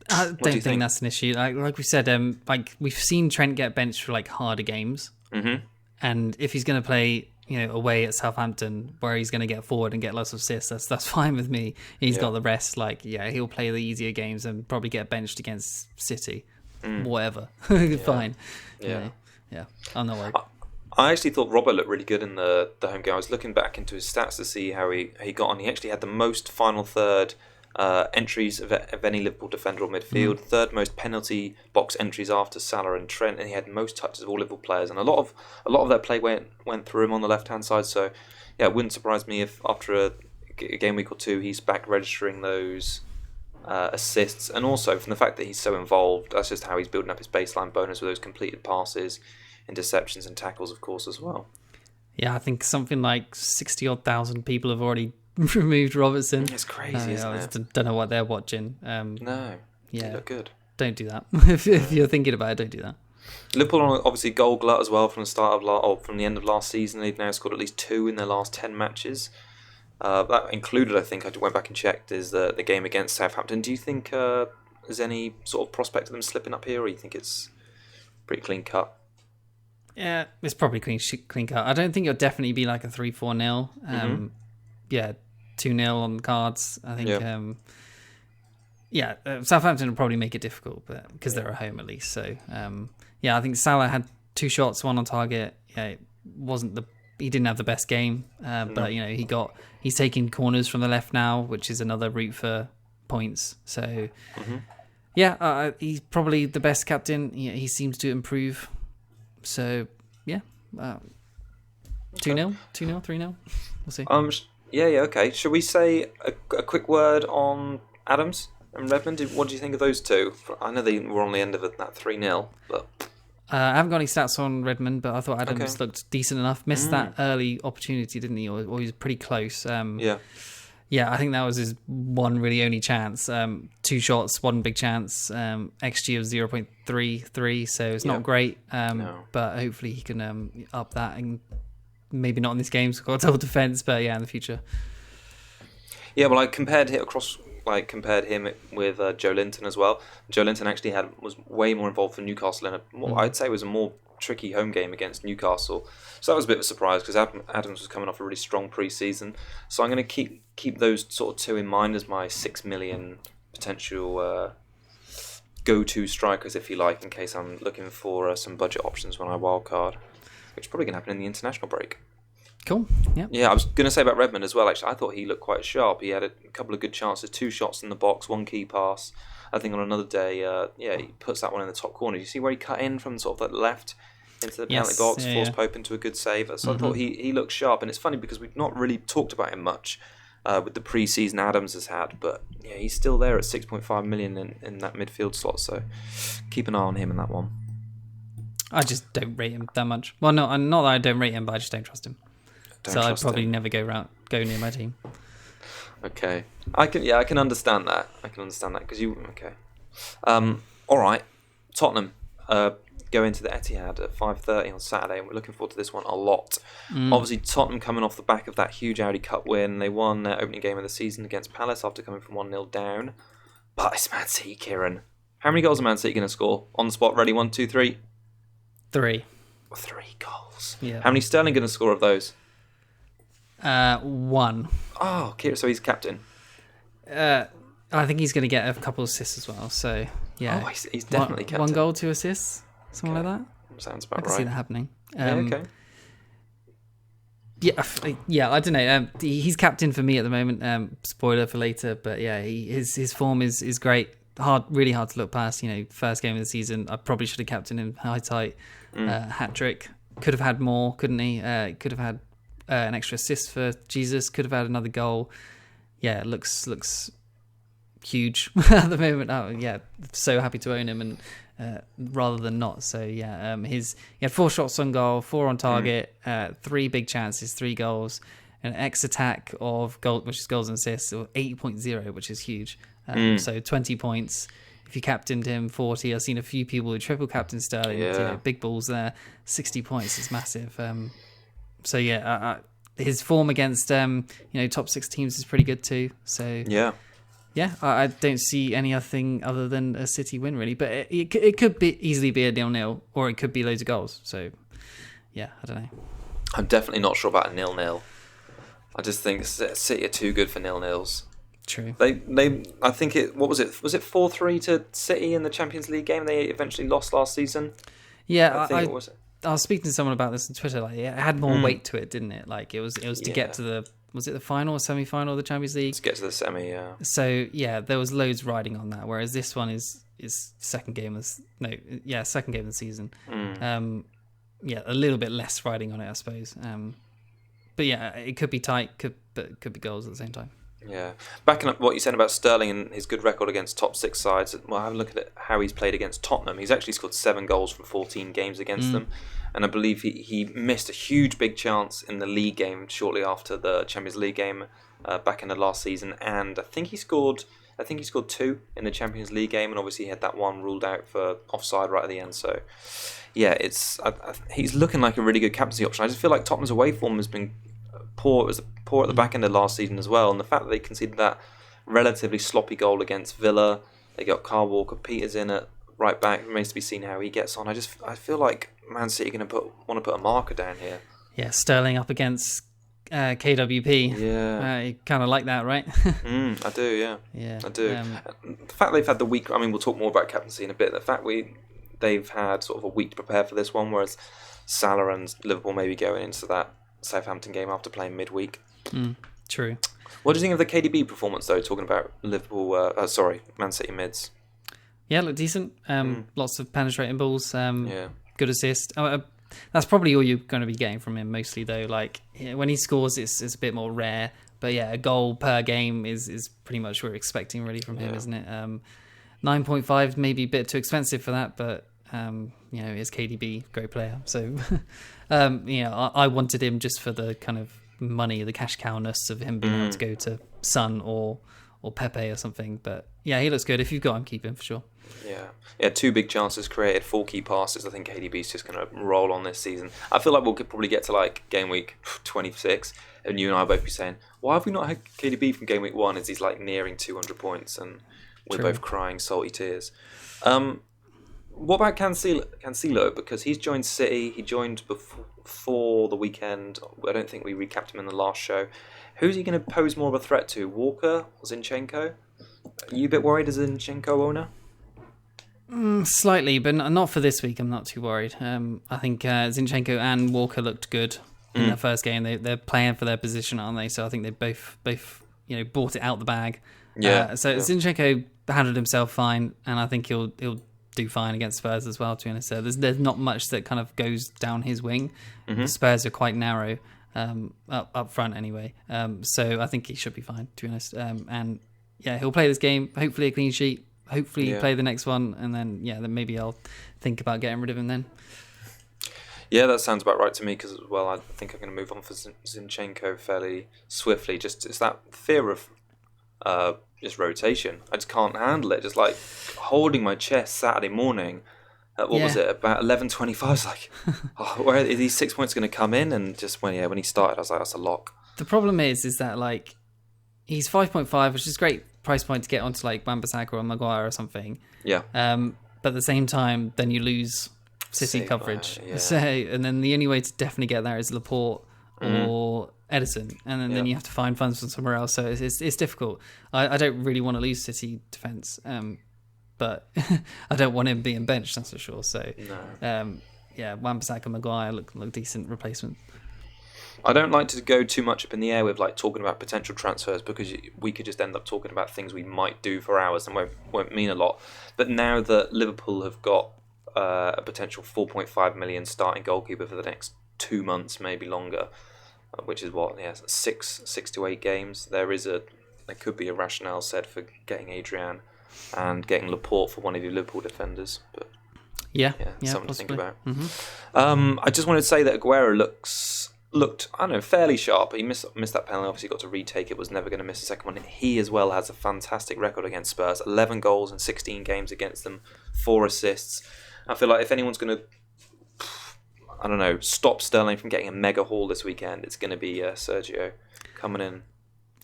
I don't think that's an issue. Like we said, we've seen Trent get benched for harder games, and if he's going to play, away at Southampton, where he's going to get forward and get lots of assists, that's fine with me. He's got the rest. He'll play the easier games and probably get benched against City, whatever. Fine. Yeah, I'm not worried. I actually thought Robert looked really good in the home game. I was looking back into his stats to see how he got on. He actually had the most final third entries of any Liverpool defender or midfield, third most penalty box entries after Salah and Trent, and he had most touches of all Liverpool players, and a lot of their play went through him on the left hand side. So yeah, it wouldn't surprise me if after a game week or two he's back registering those assists, and also from the fact that he's so involved, that's just how he's building up his baseline bonus with those completed passes, interceptions and tackles, of course, as well. Yeah, I think something like 60-odd thousand people have already removed Robertson. It's crazy, isn't it? I don't know what they're watching. No, yeah, they look good. Don't do that. if you're thinking about it, don't do that. Liverpool are obviously goal glut as well from the end of last season. They've now scored at least 2 in their last 10 matches. That included, I think, I went back and checked, is the game against Southampton. Do you think there's any sort of prospect of them slipping up here, or you think it's pretty clean cut? Yeah, it's probably clean cut. I don't think it'll definitely be like a 3-4-0. 2-0 on the cards. I think. Southampton will probably make it difficult, but because they're at home at least. So I think Salah had 2 shots, 1 on target. Yeah, he didn't have the best game, but he's taking corners from the left now, which is another route for points. So he's probably the best captain. He seems to improve. So 2-0, 2-0, 3-0. We'll see. Okay. Should we say a quick word on Adams and Redmond? What do you think of those two? I know they were on the end of that 3-0, but I haven't got any stats on Redmond, but I thought Adams looked decent enough. Missed that early opportunity, didn't he? Or he was pretty close. Yeah, I think that was his one really only chance. 2 shots, 1 big chance, XG of 0.33, so it's not great. No. But hopefully he can up that, and maybe not in this game, so got double defense, but yeah, in the future. Yeah, well, I compared him with Joe Linton as well. Joe Linton actually was way more involved for Newcastle in I'd say it was a more tricky home game against Newcastle. So that was a bit of a surprise because Adams was coming off a really strong pre-season. So I'm going to keep those sort of two in mind as my 6 million potential go-to strikers, if you like, in case I'm looking for some budget options when I wildcard, which is probably going to happen in the international break. Cool. Yeah. Yeah, I was going to say about Redmond as well, actually. I thought he looked quite sharp. He had a couple of good chances, 2 shots in the box, 1 key pass. I think on another day, he puts that one in the top corner. You see where he cut in from sort of the left into the penalty box, forced Pope into a good save. So I thought he looked sharp. And it's funny because we've not really talked about him much with the pre-season Adams has had. But yeah, he's still there at 6.5 million in that midfield slot. So keep an eye on him in that one. I just don't rate him that much. Well, no, not that I don't rate him, but I just don't trust him. I'd probably never go near my team. Okay, I can understand that. Because all right, Tottenham go into the Etihad at 5:30 on Saturday, and we're looking forward to this one a lot. Obviously, Tottenham coming off the back of that huge Audi Cup win, they won their opening game of the season against Palace after coming from 1-0 down. But it's Man City, Kieran. How many goals are Man City going to score on the spot? Ready? 1, 2, 3. 3. 3 goals. Yeah. How many Sterling going to score of those? 1. Oh, so he's captain. I think he's going to get a couple of assists as well. So yeah, he's definitely captain. 1 goal, 2 assists, something like that. Sounds about I can right. see that happening. Okay. Yeah. I don't know. He's captain for me at the moment. Spoiler for later, but yeah, his form is great. Really hard to look past. First game of the season, I probably should have captained him high tight. Hat trick. Could have had more, couldn't he? Could have had an extra assist for Jesus. Could have had another goal. Yeah, it looks huge at the moment. Oh yeah, so happy to own him, and rather than not. So yeah, he had 4 shots on goal, 4 on target, 3 big chances, 3 goals, an X attack of goal, which is goals and assists, or 8.0, which is huge. So 20 points. If you captained him, 40. I've seen a few people who triple captain Sterling. Big balls there. 60 points is massive. So yeah, his form against top 6 teams is pretty good too. So yeah, I don't see anything other than a City win really. But it could easily be a 0-0, or it could be loads of goals. So yeah, I don't know. I'm definitely not sure about a 0-0. I just think City are too good for 0-0s. True. I think it. What was it? Was it 4-3 to City in the Champions League game? They eventually lost last season. Yeah, I was speaking to someone about this on Twitter. Like, it had more weight to it, didn't it? Like, it was to get to the final or semi-final of the Champions League? To get to the semi, yeah. So yeah, there was loads riding on that. Whereas this one is second game of the season. A little bit less riding on it, I suppose. But yeah, it could be tight, could be goals at the same time. Yeah. Backing up what you said about Sterling and his good record against top 6 sides, well, have a look at how he's played against Tottenham. He's actually scored 7 goals from 14 games against them. And I believe he missed a huge big chance in the league game shortly after the Champions League game back in the last season. And I think he scored 2 in the Champions League game, and obviously he had that one ruled out for offside right at the end. So yeah, he's looking like a really good captaincy option. I just feel like Tottenham's away form has been poor. It was poor at the back end of last season as well, and the fact that they conceded that relatively sloppy goal against Villa, they got Kyle Walker-Peters in at right back. Remains to be seen how he gets on. I feel like Man City are going to want to put a marker down here. Yeah, Sterling up against KWP. Yeah, you kind of like that, right? I do. Yeah, I do. The fact they've had the week. I mean, we'll talk more about captaincy in a bit. The fact they've had sort of a week to prepare for this one, whereas Salah and Liverpool may be going into that Southampton game after playing midweek. True. What do you think of the KDB performance, though, talking about Liverpool, Man City mids? Yeah, look decent. Lots of penetrating balls. Good assist. That's probably all you're going to be getting from him mostly, though. Like, when he scores, it's a bit more rare. But yeah, a goal per game is pretty much what we're expecting really from him, isn't it? 9.5 maybe a bit too expensive for that, but is KDB, great player. So, I wanted him just for the kind of money, the cash cowness of him being able to go to Son or Pepe or something. But yeah, he looks good. If you've got him, keep him for sure. Yeah, 2 big chances created, 4 key passes. I think KDB's just going to roll on this season. I feel like we'll probably get to like game week 26, and you and I will both be saying, why have we not had KDB from game week 1 as he's like nearing 200 points, and we're both crying salty tears. What about Cancelo? Because he's joined City. He joined before the weekend. I don't think we recapped him in the last show. Who's he going to pose more of a threat to, Walker or Zinchenko? Are you a bit worried as a Zinchenko owner? Slightly, but not for this week. I'm not too worried. I think Zinchenko and Walker looked good in their first game. They're playing for their position, aren't they? So I think they both bought it out the bag. Zinchenko handled himself fine, and I think he'll do fine against Spurs as well, to be honest. So there's not much that kind of goes down his wing. The Spurs are quite narrow up front anyway. So I think he should be fine, to be honest. And yeah, he'll play this game. Hopefully a clean sheet. Hopefully play the next one, and then maybe I'll think about getting rid of him then. Yeah, that sounds about right to me, because well, I think I'm going to move on for Zinchenko fairly swiftly. Just it's that fear of just rotation. I just can't handle it. Just like holding my chest Saturday morning. Was it, about 11:25? I was like, where are these 6 points going to come in? And just when he started, I was like, that's a lock. The problem is that like he's 5.5, which is great price point to get onto like Wan-Bissaka or Maguire or something. Yeah. But at the same time, then you lose City coverage. So, and then the only way to definitely get there is Laporte or Edison, and then you have to find funds from somewhere else. So it's difficult. I don't really want to lose City defence, but I don't want him being benched, that's for sure. So Wan-Bissaka, Maguire look decent replacement. I don't like to go too much up in the air with like talking about potential transfers, because we could just end up talking about things we might do for hours and won't mean a lot. But now that Liverpool have got a potential 4.5 million starting goalkeeper for the next 2 months, maybe longer, which is 6 to 8 games, there could be a rationale said for getting Adrian and getting Laporte for one of your Liverpool defenders. But something possibly to think about. Mm-hmm. I just wanted to say that Aguero looked, I don't know, fairly sharp. He missed that penalty, obviously got to retake it, was never going to miss a second one. He as well has a fantastic record against Spurs, 11 goals in 16 games against them, 4 assists. I feel like if anyone's going to, I don't know, stop Sterling from getting a mega haul this weekend, it's going to be Sergio coming in.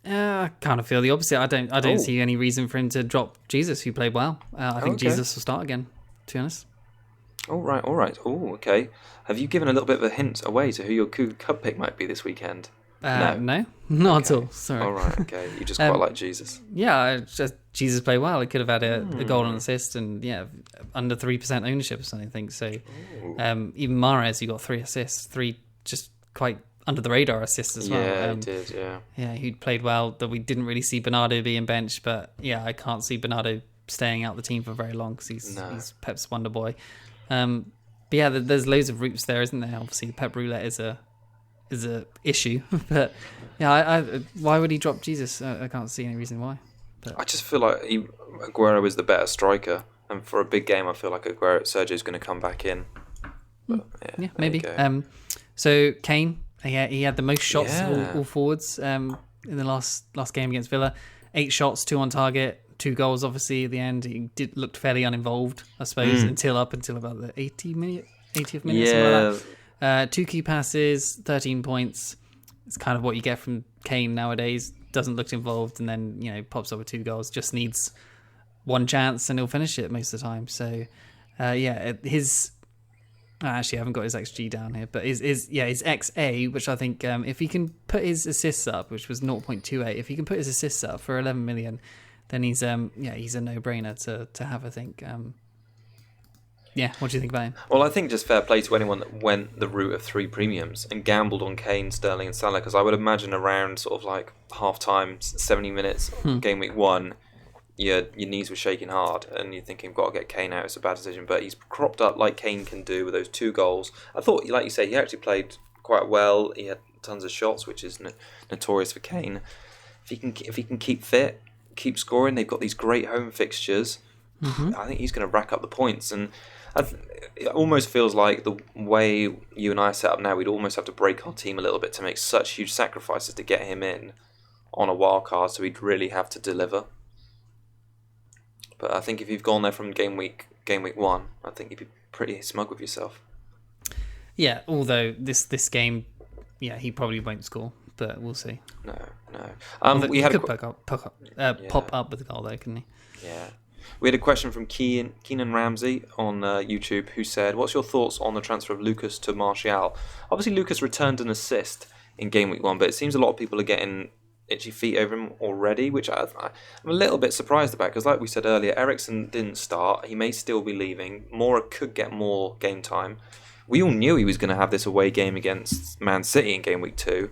I kind of feel the opposite. I don't see any reason for him to drop Jesus, who played well. I think Jesus will start again, to be honest. All right. Oh, okay. Have you given a little bit of a hint away to who your Cougar Cup pick might be this weekend? No, not at all. Sorry. All right, okay. You just quite like Jesus. Yeah, Jesus played well. He could have had a goal and assist, and under 3% ownership or something, I think. So even Mahrez, he got 3 assists, 3 just quite under the radar assists as well. Yeah, he did, yeah. Yeah, he played well. That we didn't really see Bernardo being benched, but I can't see Bernardo staying out the team for very long, because he's Pep's wonder boy. But there's loads of routes there, isn't there? Obviously, the Pep roulette is a issue, but why would he drop Jesus? I can't see any reason why. But I just feel like Aguero is the better striker, and for a big game, I feel like Sergio's going to come back in. But, maybe. So Kane, he had the most shots of all forwards in the last game against Villa. 8 shots, 2 on target. 2 goals, obviously, at the end. He looked fairly uninvolved, I suppose, until about the 80th minute, something like that. 2 key passes, 13 points. It's kind of what you get from Kane nowadays. Doesn't look involved, and then pops up with 2 goals. Just needs 1 chance, and he'll finish it most of the time. So, his. Actually, I haven't got his XG down here, but his XA, which I think if he can put his assists up, which was 0.28, if he can put his assists up for 11 million. Then he's a no-brainer to have, I think. What do you think about him? Well, I think just fair play to anyone that went the route of 3 premiums and gambled on Kane, Sterling and Salah, because I would imagine around sort of like half-time, 70 minutes, game week 1, your knees were shaking hard and you're thinking, got to get Kane out, it's a bad decision. But he's cropped up like Kane can do with those 2 goals. I thought, like you say, he actually played quite well. He had tons of shots, which is notorious for Kane. If he can keep fit, keep scoring, they've got these great home fixtures. I think he's going to rack up the points, and it almost feels like the way you and I are set up now, we'd almost have to break our team a little bit to make such huge sacrifices to get him in. on a wild card, so he'd really have to deliver. But I think if you've gone there from game week 1, I think you'd be pretty smug with yourself. Yeah, although this game, he probably won't score, but we'll see. No. We had pop up with a goal though, couldn't he? Yeah. We had a question from Keenan Ramsey on YouTube, who said, "What's your thoughts on the transfer of Lucas to Martial?" Obviously, Lucas returned an assist in game week 1, but it seems a lot of people are getting itchy feet over him already, which I'm a little bit surprised about, because like we said earlier, Eriksen didn't start. He may still be leaving. Mora could get more game time. We all knew he was going to have this away game against Man City in game week 2.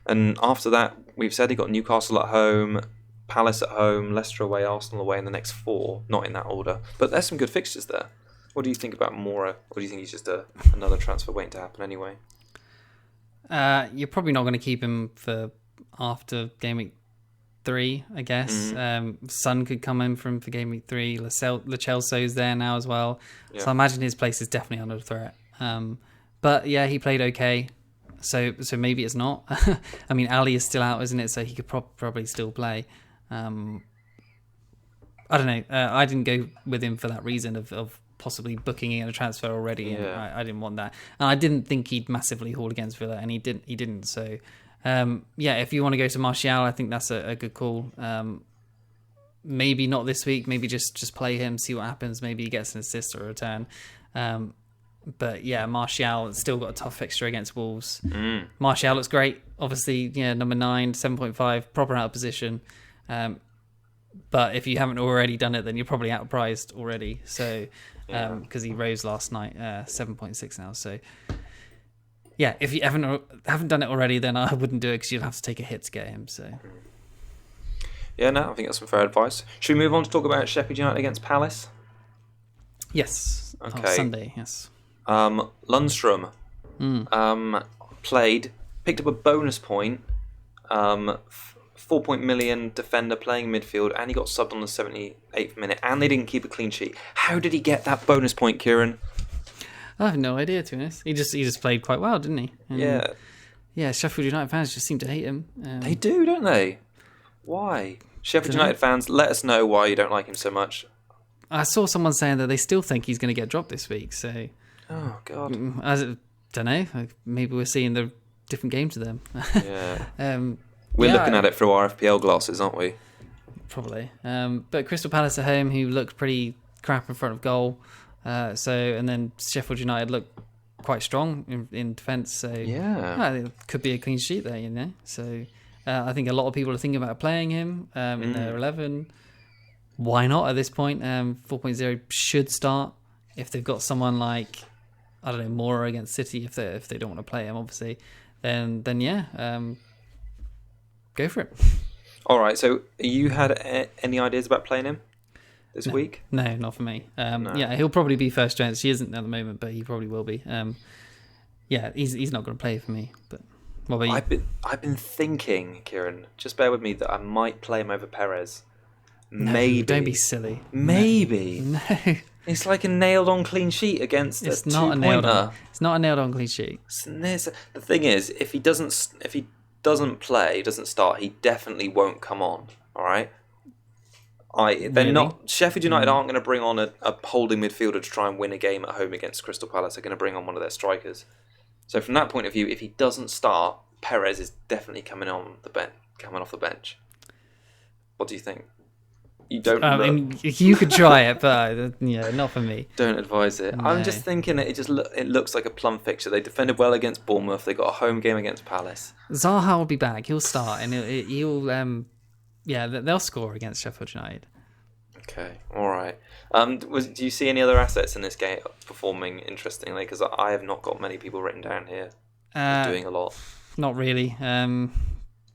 And after that, we've said he got Newcastle at home, Palace at home, Leicester away, Arsenal away in the next 4. Not in that order. But there's some good fixtures there. What do you think about Mora? Or do you think he's just another transfer waiting to happen anyway? You're probably not going to keep him for after game week 3, I guess. Son could come in for game week 3. Lo Celso's there now as well. Yeah. So I imagine his place is definitely under threat. But yeah, he played okay. So maybe it's not. I mean, Ali is still out, isn't it? So he could probably still play. I don't know. I didn't go with him for that reason of possibly booking in a transfer already. Yeah. And I didn't want that. And I didn't think he'd massively haul against Villa, and he didn't. So if you want to go to Martial, I think that's a good call. Maybe not this week. Maybe just play him, see what happens. Maybe he gets an assist or a return. But yeah, Martial still got a tough fixture against Wolves. Martial looks great. Obviously, number 9, 7.5, proper out of position. But if you haven't already done it, then you're probably outpriced already. So, because he rose last night, 7.6 now. So, yeah, if you haven't done it already, then I wouldn't do it, because you'd have to take a hit to get him. So, yeah, no, I think that's some fair advice. Should we move on to talk about Sheffield United against Palace? Yes. Okay. Sunday. Yes. Lundstrom picked up a bonus point. 4 million defender playing midfield, and he got subbed on the 78th minute, and they didn't keep a clean sheet. How did he get that bonus point, Kieran? I have no idea, to be honest. He just played quite well, didn't he? And yeah. Sheffield United fans just seem to hate him. They do, don't they? Why? Sheffield United fans, let us know why you don't like him so much. I saw someone saying that they still think he's going to get dropped this week. So, oh god, I don't know. Maybe we're seeing the different games of them. Yeah. We're looking at it through our FPL glasses, aren't we? Probably. But Crystal Palace at home, who looked pretty crap in front of goal. And then Sheffield United looked quite strong in defence. So it could be a clean sheet there, So I think a lot of people are thinking about playing him in their 11. Why not at this point? 4.0 should start if they've got someone like, I don't know, Mora against City. If they don't want to play him, obviously, then go for it. All right. So you had any ideas about playing him this week? No, not for me. No. Yeah, he'll probably be first chance. He isn't at the moment, but he probably will be. He's not going to play for me. But what about you? I've been thinking, Kieran. Just bear with me that I might play him over Perez. No, maybe. Don't be silly. Maybe. No. It's like a nailed-on clean sheet against it's a not two-pointer. It's not a nailed-on clean sheet. The thing is, if he doesn't start, he definitely won't come on. All right. Sheffield United aren't going to bring on a holding midfielder to try and win a game at home against Crystal Palace. They're going to bring on one of their strikers. So from that point of view, if he doesn't start, Perez is definitely coming off the bench. What do you think? You don't. I mean, you could try it, but not for me. Don't advise it. No. I'm just thinking it looks like a plum fixture. They defended well against Bournemouth. They got a home game against Palace. Zaha will be back. He'll start, and he'll they'll score against Sheffield United. Okay, all right. Do you see any other assets in this game performing interestingly? Because I have not got many people written down here doing a lot. Not really. Callum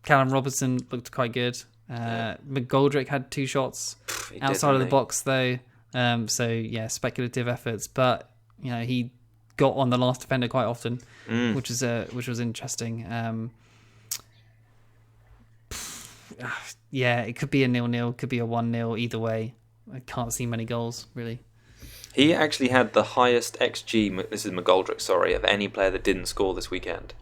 Robertson looked quite good. McGoldrick had 2 shots outside of the box though. Speculative efforts, but he got on the last defender quite often, which was interesting. It could be a 0-0, could be a 1-0, either way. I can't see many goals, really. He actually had the highest XG, this is McGoldrick, sorry, of any player that didn't score this weekend.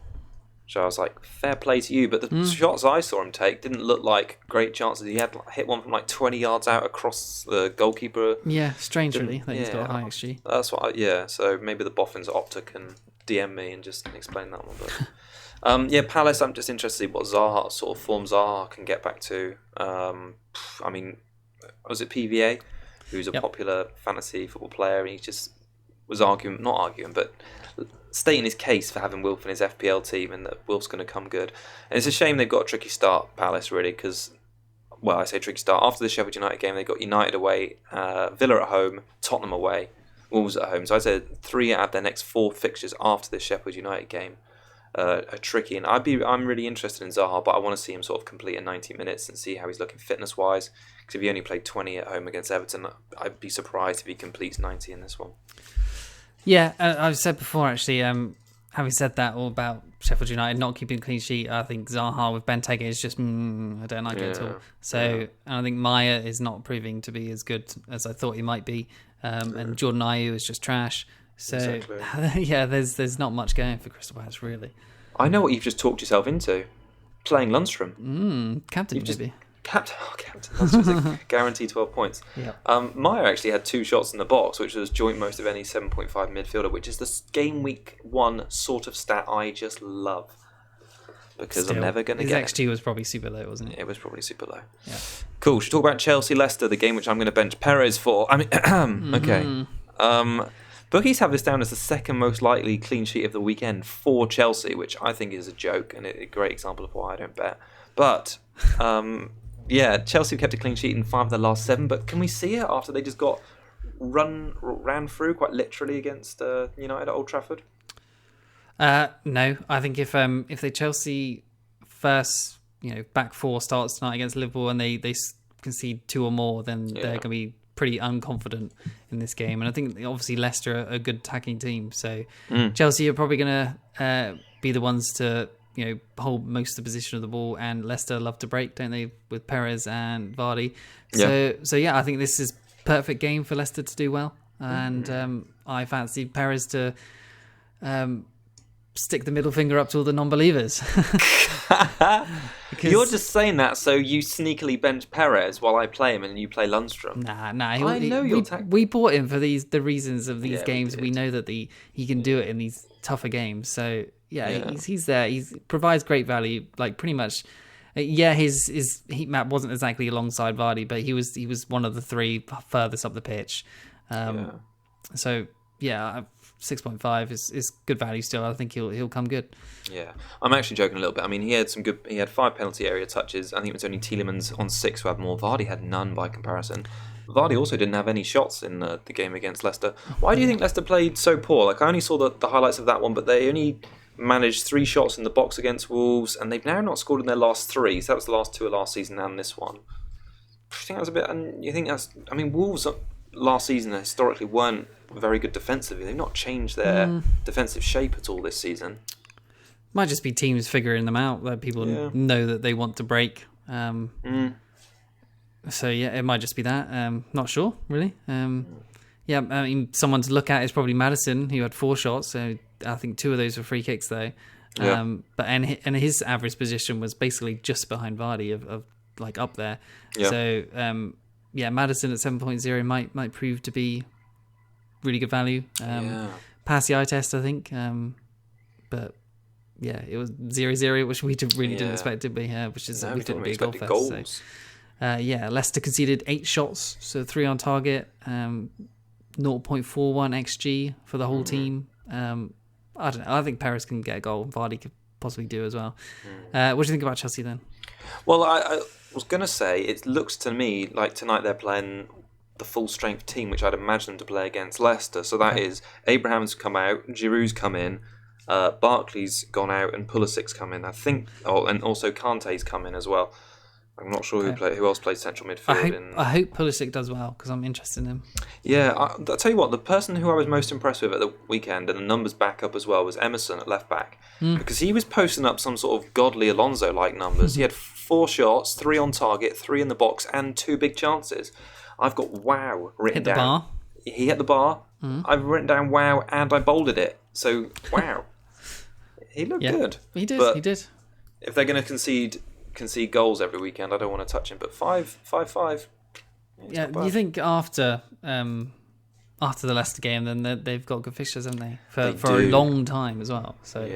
So I was like, fair play to you. But the shots I saw him take didn't look like great chances. He had hit one from like 20 yards out across the goalkeeper. Yeah, strange really that he's got a high XG. That's what. So maybe the Boffins Opta can DM me and just explain that one. But Palace. I'm just interested to see what Zaha sort of form Zaha can get back to. I mean, was it PVA, who's a popular fantasy football player, and he just was not arguing, but stating his case for having Wilf in his FPL team and that Wilf's going to come good. And it's a shame they've got a tricky start, Palace, really, because, well, I say tricky start. After the Sheffield United game, they got United away, Villa at home, Tottenham away, Wolves at home. So I said 3 out of their next 4 fixtures after the Sheffield United game are tricky. And I'm really interested in Zaha, but I want to see him sort of complete in 90 minutes and see how he's looking fitness-wise. Because if he only played 20 at home against Everton, I'd be surprised if he completes 90 in this one. Yeah, I've said before, actually, having said that all about Sheffield United not keeping a clean sheet, I think Zaha with Benteke is just, I don't like it at all. So I think Maya is not proving to be as good as I thought he might be. And Jordan Ayew is just trash. So, exactly. There's not much going for Crystal Palace, really. I know what you've just talked yourself into. Playing Lundstrom. Captain, maybe. Captain. Lundstrom's guaranteed 12 points. Yeah. Meyer actually had 2 shots in the box, which was joint most of any 7.5 midfielder, which is the game week 1 sort of stat I just love. Because I'm never going to get his XG was probably super low, wasn't it? It was probably super low. Yeah. Cool. Should we talk about Chelsea-Leicester, the game which I'm going to bench Perez for? I mean, okay. Bookies have this down as the second most likely clean sheet of the weekend for Chelsea, which I think is a joke and a great example of why I don't bet. But, Chelsea kept a clean sheet in 5 of their last 7, but can we see it after they just got ran through quite literally against United at Old Trafford? No, I think if the Chelsea first back 4 starts tonight against Liverpool and they concede 2 or more, then they're going to be pretty unconfident in this game. And I think obviously Leicester are a good attacking team, so Chelsea are probably going to be the ones to hold most of the position of the ball, and Leicester love to break, don't they, with Perez and Vardy. So I think this is perfect game for Leicester to do well, and I fancy Perez to stick the middle finger up to all the non-believers. You're just saying that so you sneakily bench Perez while I play him and you play Lundstrom. Nah. We bought him for the reasons of these games. We know that he can do it in these tougher games. So he's there. He provides great value. Like pretty much, his heat map wasn't exactly alongside Vardy, but he was one of the 3 furthest up the pitch. So 6.5 is good value still. I think he'll come good. Yeah, I'm actually joking a little bit. I mean, he had 5 penalty area touches. I think it was only Tielemans on 6 who had more. Vardy had none by comparison. Vardy also didn't have any shots in the game against Leicester. Why do you think Leicester played so poor? Like I only saw the highlights of that one, but they only managed 3 shots in the box against Wolves, and they've now not scored in their last 3. So that was the last 2 of last season and this one. I think that's a bit. And you think that's? I mean, Wolves last season historically weren't very good defensively. They've not changed their defensive shape at all this season. Might just be teams figuring them out, that people know that they want to break. So it might just be that. Not sure, really. I mean, someone to look at is probably Maddison, who had 4 shots. So I think 2 of those were free kicks, though. But his average position was basically just behind Vardy, of like up there. So Maddison at 7.0 might prove to be really good value. Pass the eye test, I think. But it was 0-0, which we really didn't expect, did we? Which is we thought would be a goal fest. Goals. So, Leicester conceded 8 shots, so 3 on target, 0.41 XG for the whole team. I don't know. I think Perez can get a goal. Vardy could possibly do as well. What do you think about Chelsea then? Well, I was going to say, it looks to me like tonight they're playing the full-strength team, which I'd imagine them to play against Leicester. So that is Abraham's come out, Giroud's come in, Barkley's gone out, and Pulisic's come in, I think. And also Kante's come in as well. I'm not sure who else plays central midfield. I hope Pulisic does well, because I'm interested in him. Yeah, I'll tell you what, the person who I was most impressed with at the weekend, and the numbers back up as well, was Emerson at left back. Because he was posting up some sort of godly Alonso-like numbers. He had 4 shots, 3 on target, 3 in the box, and 2 big chances. I've got wow written down. Hit the bar? He hit the bar. I've written down wow, and I bolded it. So, wow. He looked good. He did. But he did. if they're going to concede goals every weekend, I don't want to touch him. But 5-5. Yeah, you think after the Leicester game, then they've got good fixtures, haven't they? For a long time as well. So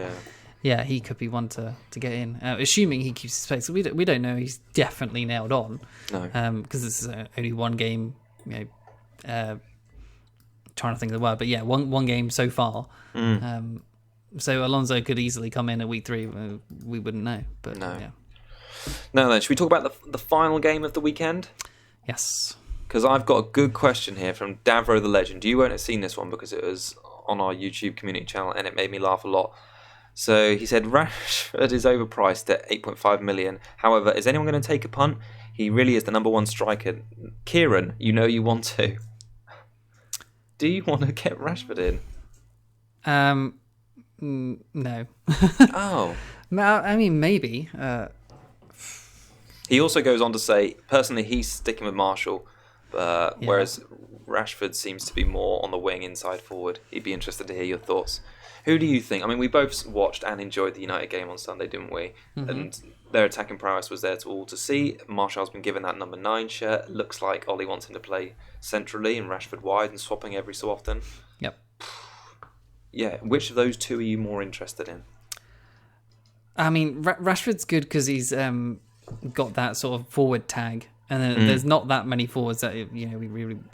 yeah, he could be one to get in, assuming he keeps his place. We don't know. He's definitely nailed on. No, because this is only one game. Trying to think of the word, but yeah, one game so far. So Alonso could easily come in at week 3. We wouldn't know, but no. Yeah. Now then, should we talk about the final game of the weekend? Yes. Because I've got a good question here from Davro the Legend. You won't have seen this one because it was on our YouTube community channel and it made me laugh a lot. So he said Rashford is overpriced at 8.5 million. However, is anyone going to take a punt? He really is the number 1 striker. Kieran, you know you want to. Do you want to get Rashford in? No. Oh. I mean, maybe. He also goes on to say, personally, he's sticking with Marshall, whereas Rashford seems to be more on the wing, inside forward. He'd be interested to hear your thoughts. Who do you think? I mean, we both watched and enjoyed the United game on Sunday, didn't we? Mm-hmm. And their attacking prowess was there to all to see. Martial's been given that number 9 shirt. Looks like Ollie wants him to play centrally and Rashford wide and swapping every so often. Yep. Yeah, which of those two are you more interested in? I mean, Rashford's good because he's got that sort of forward tag, and then there's not that many forwards that we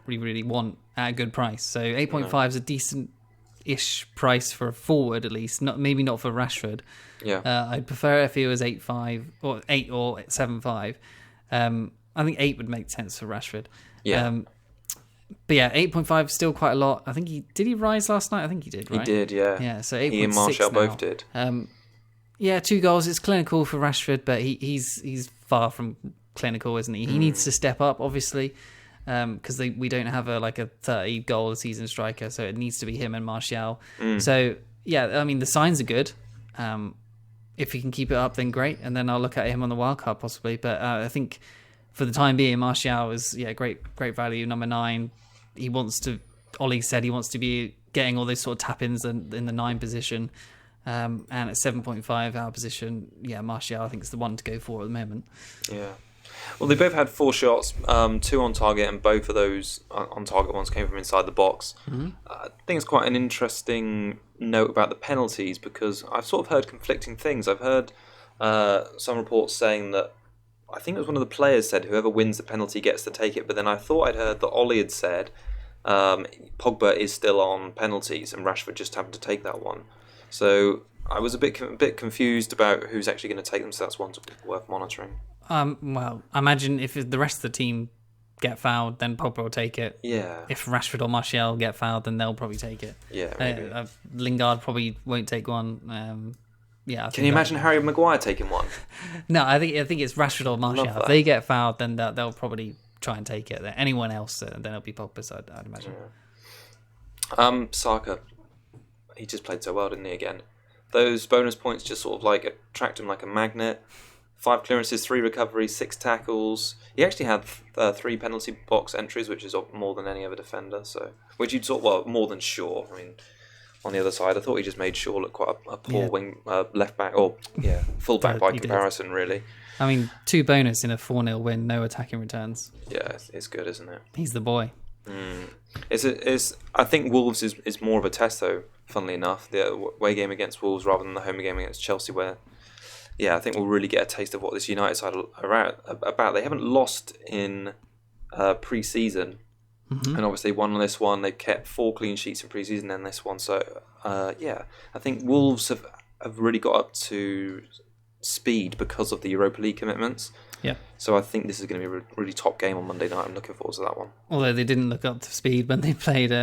really want at a good price. So 8.5 is a decent-ish price for a forward, at least. Maybe not for Rashford. Yeah. I'd prefer if he was 8.5 or 8 or 7.5. I think 8 would make sense for Rashford. Yeah. But yeah, 8.5 is still quite a lot. I think did he rise last night? I think he did, right? He did, yeah. Yeah, so 8.6 he and Martial both did. Yeah, 2 goals. It's clinical for Rashford, but he's far from clinical, isn't he? He needs to step up, obviously, because we don't have a 30-goal a season striker, so it needs to be him and Martial. So yeah, I mean the signs are good. If he can keep it up, then great, and then I'll look at him on the wild card possibly. But I think for the time being, Martial is great value, number 9. Ollie said he wants to be getting all those sort of tap-ins in the 9 position. And at 7.5 our position, Martial I think is the one to go for at the moment. Yeah. Well, they both had 4 shots, 2 on target, and both of those on target ones came from inside the box. Mm-hmm. I think it's quite an interesting note about the penalties because I've sort of heard conflicting things. I've heard some reports saying that I think it was one of the players said whoever wins the penalty gets to take it, but then I thought I'd heard that Ollie had said Pogba is still on penalties and Rashford just happened to take that one. So I was a bit confused about who's actually going to take them, so that's one worth monitoring. Well, I imagine if the rest of the team get fouled, then Pogba will take it. Yeah. If Rashford or Martial get fouled, then they'll probably take it. Yeah, maybe. Lingard probably won't take one. Can you imagine Harry Maguire taking one? No, I think it's Rashford or Martial. If they get fouled, then they'll probably try and take it. Anyone else, then it'll be Pogba, so I'd imagine. Yeah. Saka. He just played so well, didn't he, again? Those bonus points just sort of attract him like a magnet. 5 clearances, 3 recoveries, 6 tackles. He actually had 3 penalty box entries, which is more than any other defender. So, which you'd more than Shaw. I mean, on the other side, I thought he just made Shaw look quite a poor wing left back, or full back by comparison, really. I mean, 2 bonus in a 4-0 win, no attacking returns. Yeah, it's good, isn't it? He's the boy. I think Wolves is more of a test, though. Funnily enough, the away game against Wolves rather than the home game against Chelsea, where I think we'll really get a taste of what this United side are about. They haven't lost in pre-season, and obviously won on this one. They've kept 4 clean sheets in pre-season and this one. So I think Wolves have really got up to speed because of the Europa League commitments. Yeah. So I think this is going to be a really top game on Monday night. I'm looking forward to that one. Although they didn't look up to speed when they played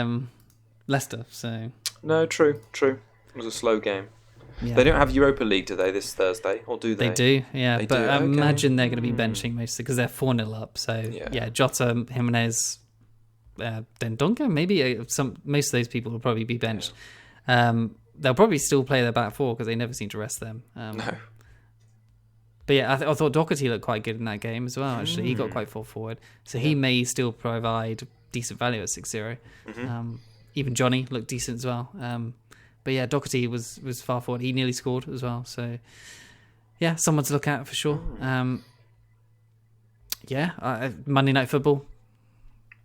Leicester, so... No, true. It was a slow game. Yeah. They don't have Europa League, do they, this Thursday? Or do they? They do, yeah. They but I imagine they're going to be benching mostly because they're 4-0 up. So, Jota, Jimenez, Dendonka, maybe most of those people will probably be benched. They'll probably still play their back 4 because they never seem to rest them. No. But yeah, I thought Doherty looked quite good in that game as well, actually. He got quite full forward. So he may still provide decent value at 6-0. Even Johnny looked decent as well. But yeah, Doherty was far forward. He nearly scored as well. So yeah, someone to look at for sure. Monday Night Football.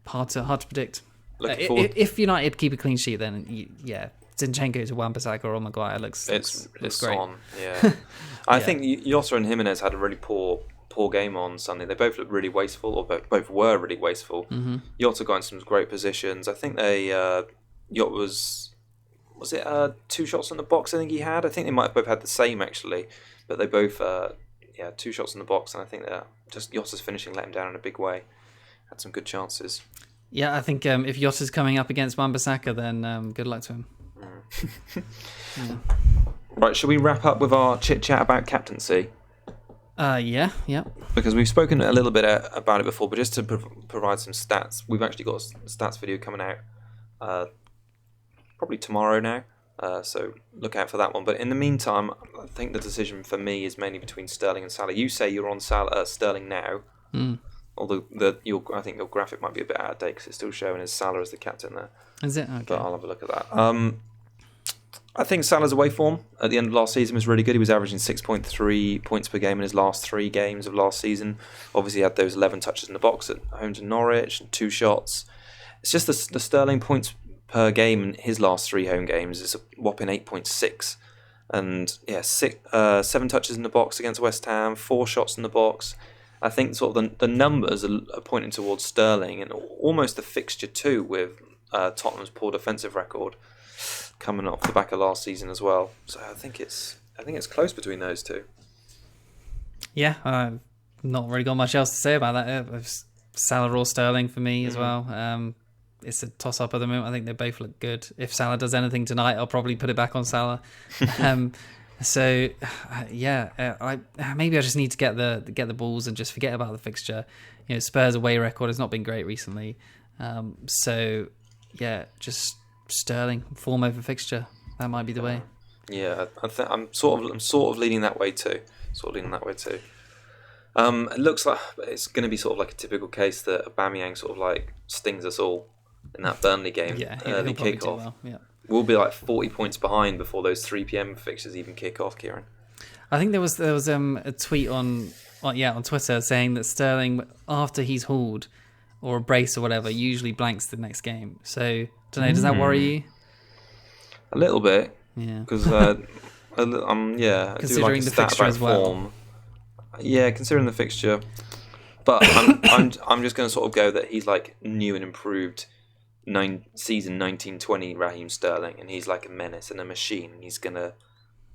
Hard to predict. If United keep a clean sheet, then Zinchenko to Wan-Bissaka or Maguire looks great. On, yeah. I think Jota and Jimenez had a really poor game on Sunday. They both looked really wasteful, or both were really wasteful. Mm-hmm. Jota got in some great positions. I think Jota was it 2 shots in the box? I think he had. I think they might have both had the same actually, but they both 2 shots in the box, and I think that just Jota's finishing let him down in a big way. Had some good chances. Yeah, I think if Jota's coming up against Wan-Bissaka, then good luck to him. Yeah. Right, shall we wrap up with our chit chat about captaincy? Yeah. Because we've spoken a little bit about it before, but just to provide some stats, we've actually got a stats video coming out probably tomorrow now, so look out for that one. But in the meantime, I think the decision for me is mainly between Sterling and Salah. You say you're on Sterling now, although I think your graphic might be a bit out of date because it's still showing as Salah as the captain there. Is it? Okay. But I'll have a look at that. I think Salah's away form at the end of last season was really good. He was averaging 6.3 points per game in his last 3 games of last season. Obviously, he had those 11 touches in the box at home to Norwich and 2 shots. It's just the Sterling points per game in his last 3 home games is a whopping 8.6. And 7 touches in the box against West Ham, 4 shots in the box. I think sort of the numbers are pointing towards Sterling and almost the fixture too with Tottenham's poor defensive record coming off the back of last season as well. So I think it's close between those two. Yeah, I've not really got much else to say about that. It's Salah or Sterling for me as well. It's a toss-up at the moment. I think they both look good. If Salah does anything tonight, I'll probably put it back on Salah. Maybe I just need to get the balls and just forget about the fixture. Spurs' away record has not been great recently. Just Sterling form over fixture. That might be the way. Yeah, I'm sort of leaning that way too. It looks like it's going to be sort of like a typical case that Aubameyang sort of like stings us all in that Burnley game. Yeah, early he'll kickoff. well. Yeah. We'll be like 40 points behind before those 3 p.m. fixtures even kick off, Kieran. I think there was a tweet on Twitter saying that Sterling, after he's hauled or a brace or whatever, usually blanks the next game. So, don't know, does that worry you? A little bit. Yeah. Because I do considering like the fixture as well. Form. Yeah, considering the fixture. But I'm just going to sort of go that he's like new and improved season 1920 Raheem Sterling, and he's like a menace and a machine. And he's going to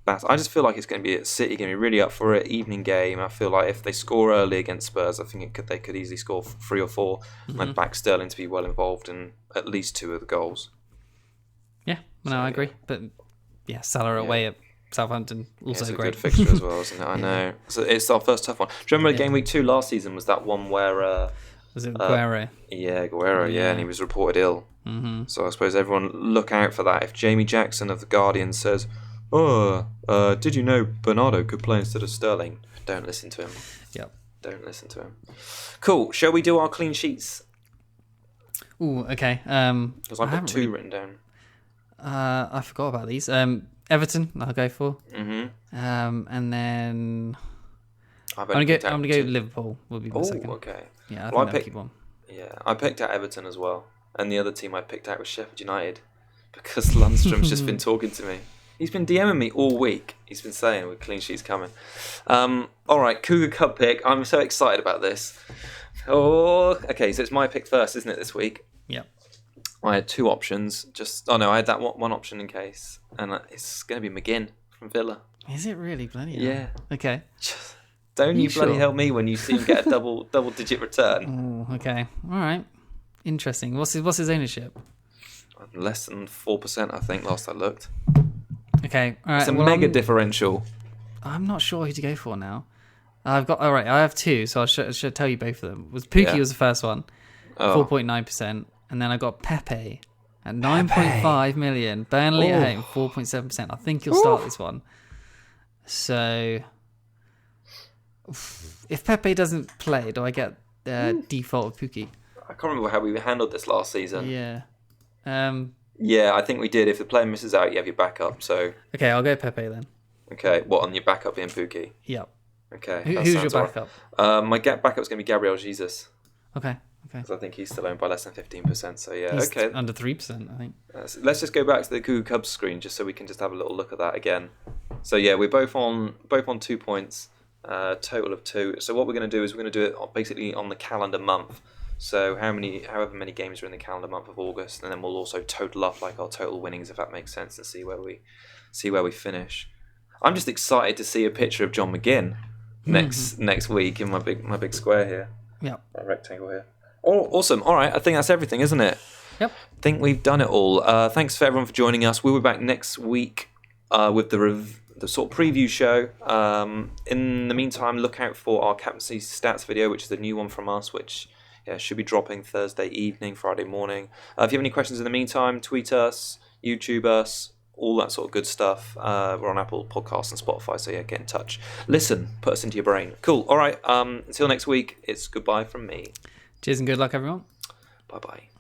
I just feel like it's going to be at City, going to be really up for it. Evening game. I feel like if they score early against Spurs, I think they could easily score 3 or 4. And I'd back Sterling to be well involved in at least 2 of the goals. Yeah, I agree. But yeah, Salah away at Southampton also it's a great. good fixture as well, isn't it? I know. So it's our first tough one. Do you remember game week 2 last season was that one where was it Guerrero? Guerrero, and he was reported ill. Mm-hmm. So I suppose everyone look out for that. If Jamie Jackson of The Guardian says, did you know Bernardo could play instead of Sterling? Don't listen to him. Yep. Don't listen to him. Cool. Shall we do our clean sheets? Ooh, okay. Because I've got 2 written down. I forgot about these. Everton, I'll go for. Mm-hmm. And then I'm gonna go Liverpool. Will be my second. Okay. Yeah, I think they'll keep on. Yeah, I picked out Everton as well, and the other team I picked out was Sheffield United because Lundstrom's just been talking to me. He's been DMing me all week. He's been saying with clean sheets coming. All right, Cougar Cup pick. I'm so excited about this. Oh, okay. So it's my pick first, isn't it, this week? Yep. I had 2 options. I had that one option in case, and it's going to be McGinn from Villa. Is it really? Bloody hell. Yeah. Okay. Don't you bloody help me when you see him get a double digit return. Oh, okay. All right. Interesting. What's his ownership? Less than 4%, I think. Last I looked. Okay. All right. It's a mega differential. I'm not sure who to go for now. I have 2, so I should tell you both of them. Pukki was the first one, 4.9%, and then I got Pepe at 9.5 million. Burnley at home, 4.7%. I think you'll start this one. So, if Pepe doesn't play, do I get default of Pukki? I can't remember how we handled this last season. Yeah. Yeah, I think we did. If the player misses out, you have your backup. So Okay, I'll go Pepe then. okay, what on your backup being Pukki? Yep. Okay, Who's your backup? My backup's going to be Gabriel Jesus. Okay. Because I think he's still owned by less than 15%. So yeah, He's okay. under 3%, I think. Let's just go back to the Cougar Cubs screen just so we can just have a little look at that again. So yeah, we're both on 2 points, total of 2. So what we're going to do is we're going to do it basically on the calendar month. So however many games are in the calendar month of August, and then we'll also total up like our total winnings, if that makes sense, and see where we finish. I'm just excited to see a picture of John McGinn next week in my big square here. Yeah. My rectangle here. Oh, awesome. All right, I think that's everything, isn't it? Yep. I think we've done it all. Thanks for everyone for joining us. We'll be back next week with the sort of preview show. In the meantime, look out for our Captaincy stats video, which is the new one from us, which should be dropping Thursday evening, Friday morning. If you have any questions in the meantime, tweet us, YouTube us, all that sort of good stuff. We're on Apple Podcasts and Spotify, so yeah, get in touch. Listen, put us into your brain. Cool. All right. Until next week, it's goodbye from me. Cheers and good luck, everyone. Bye-bye.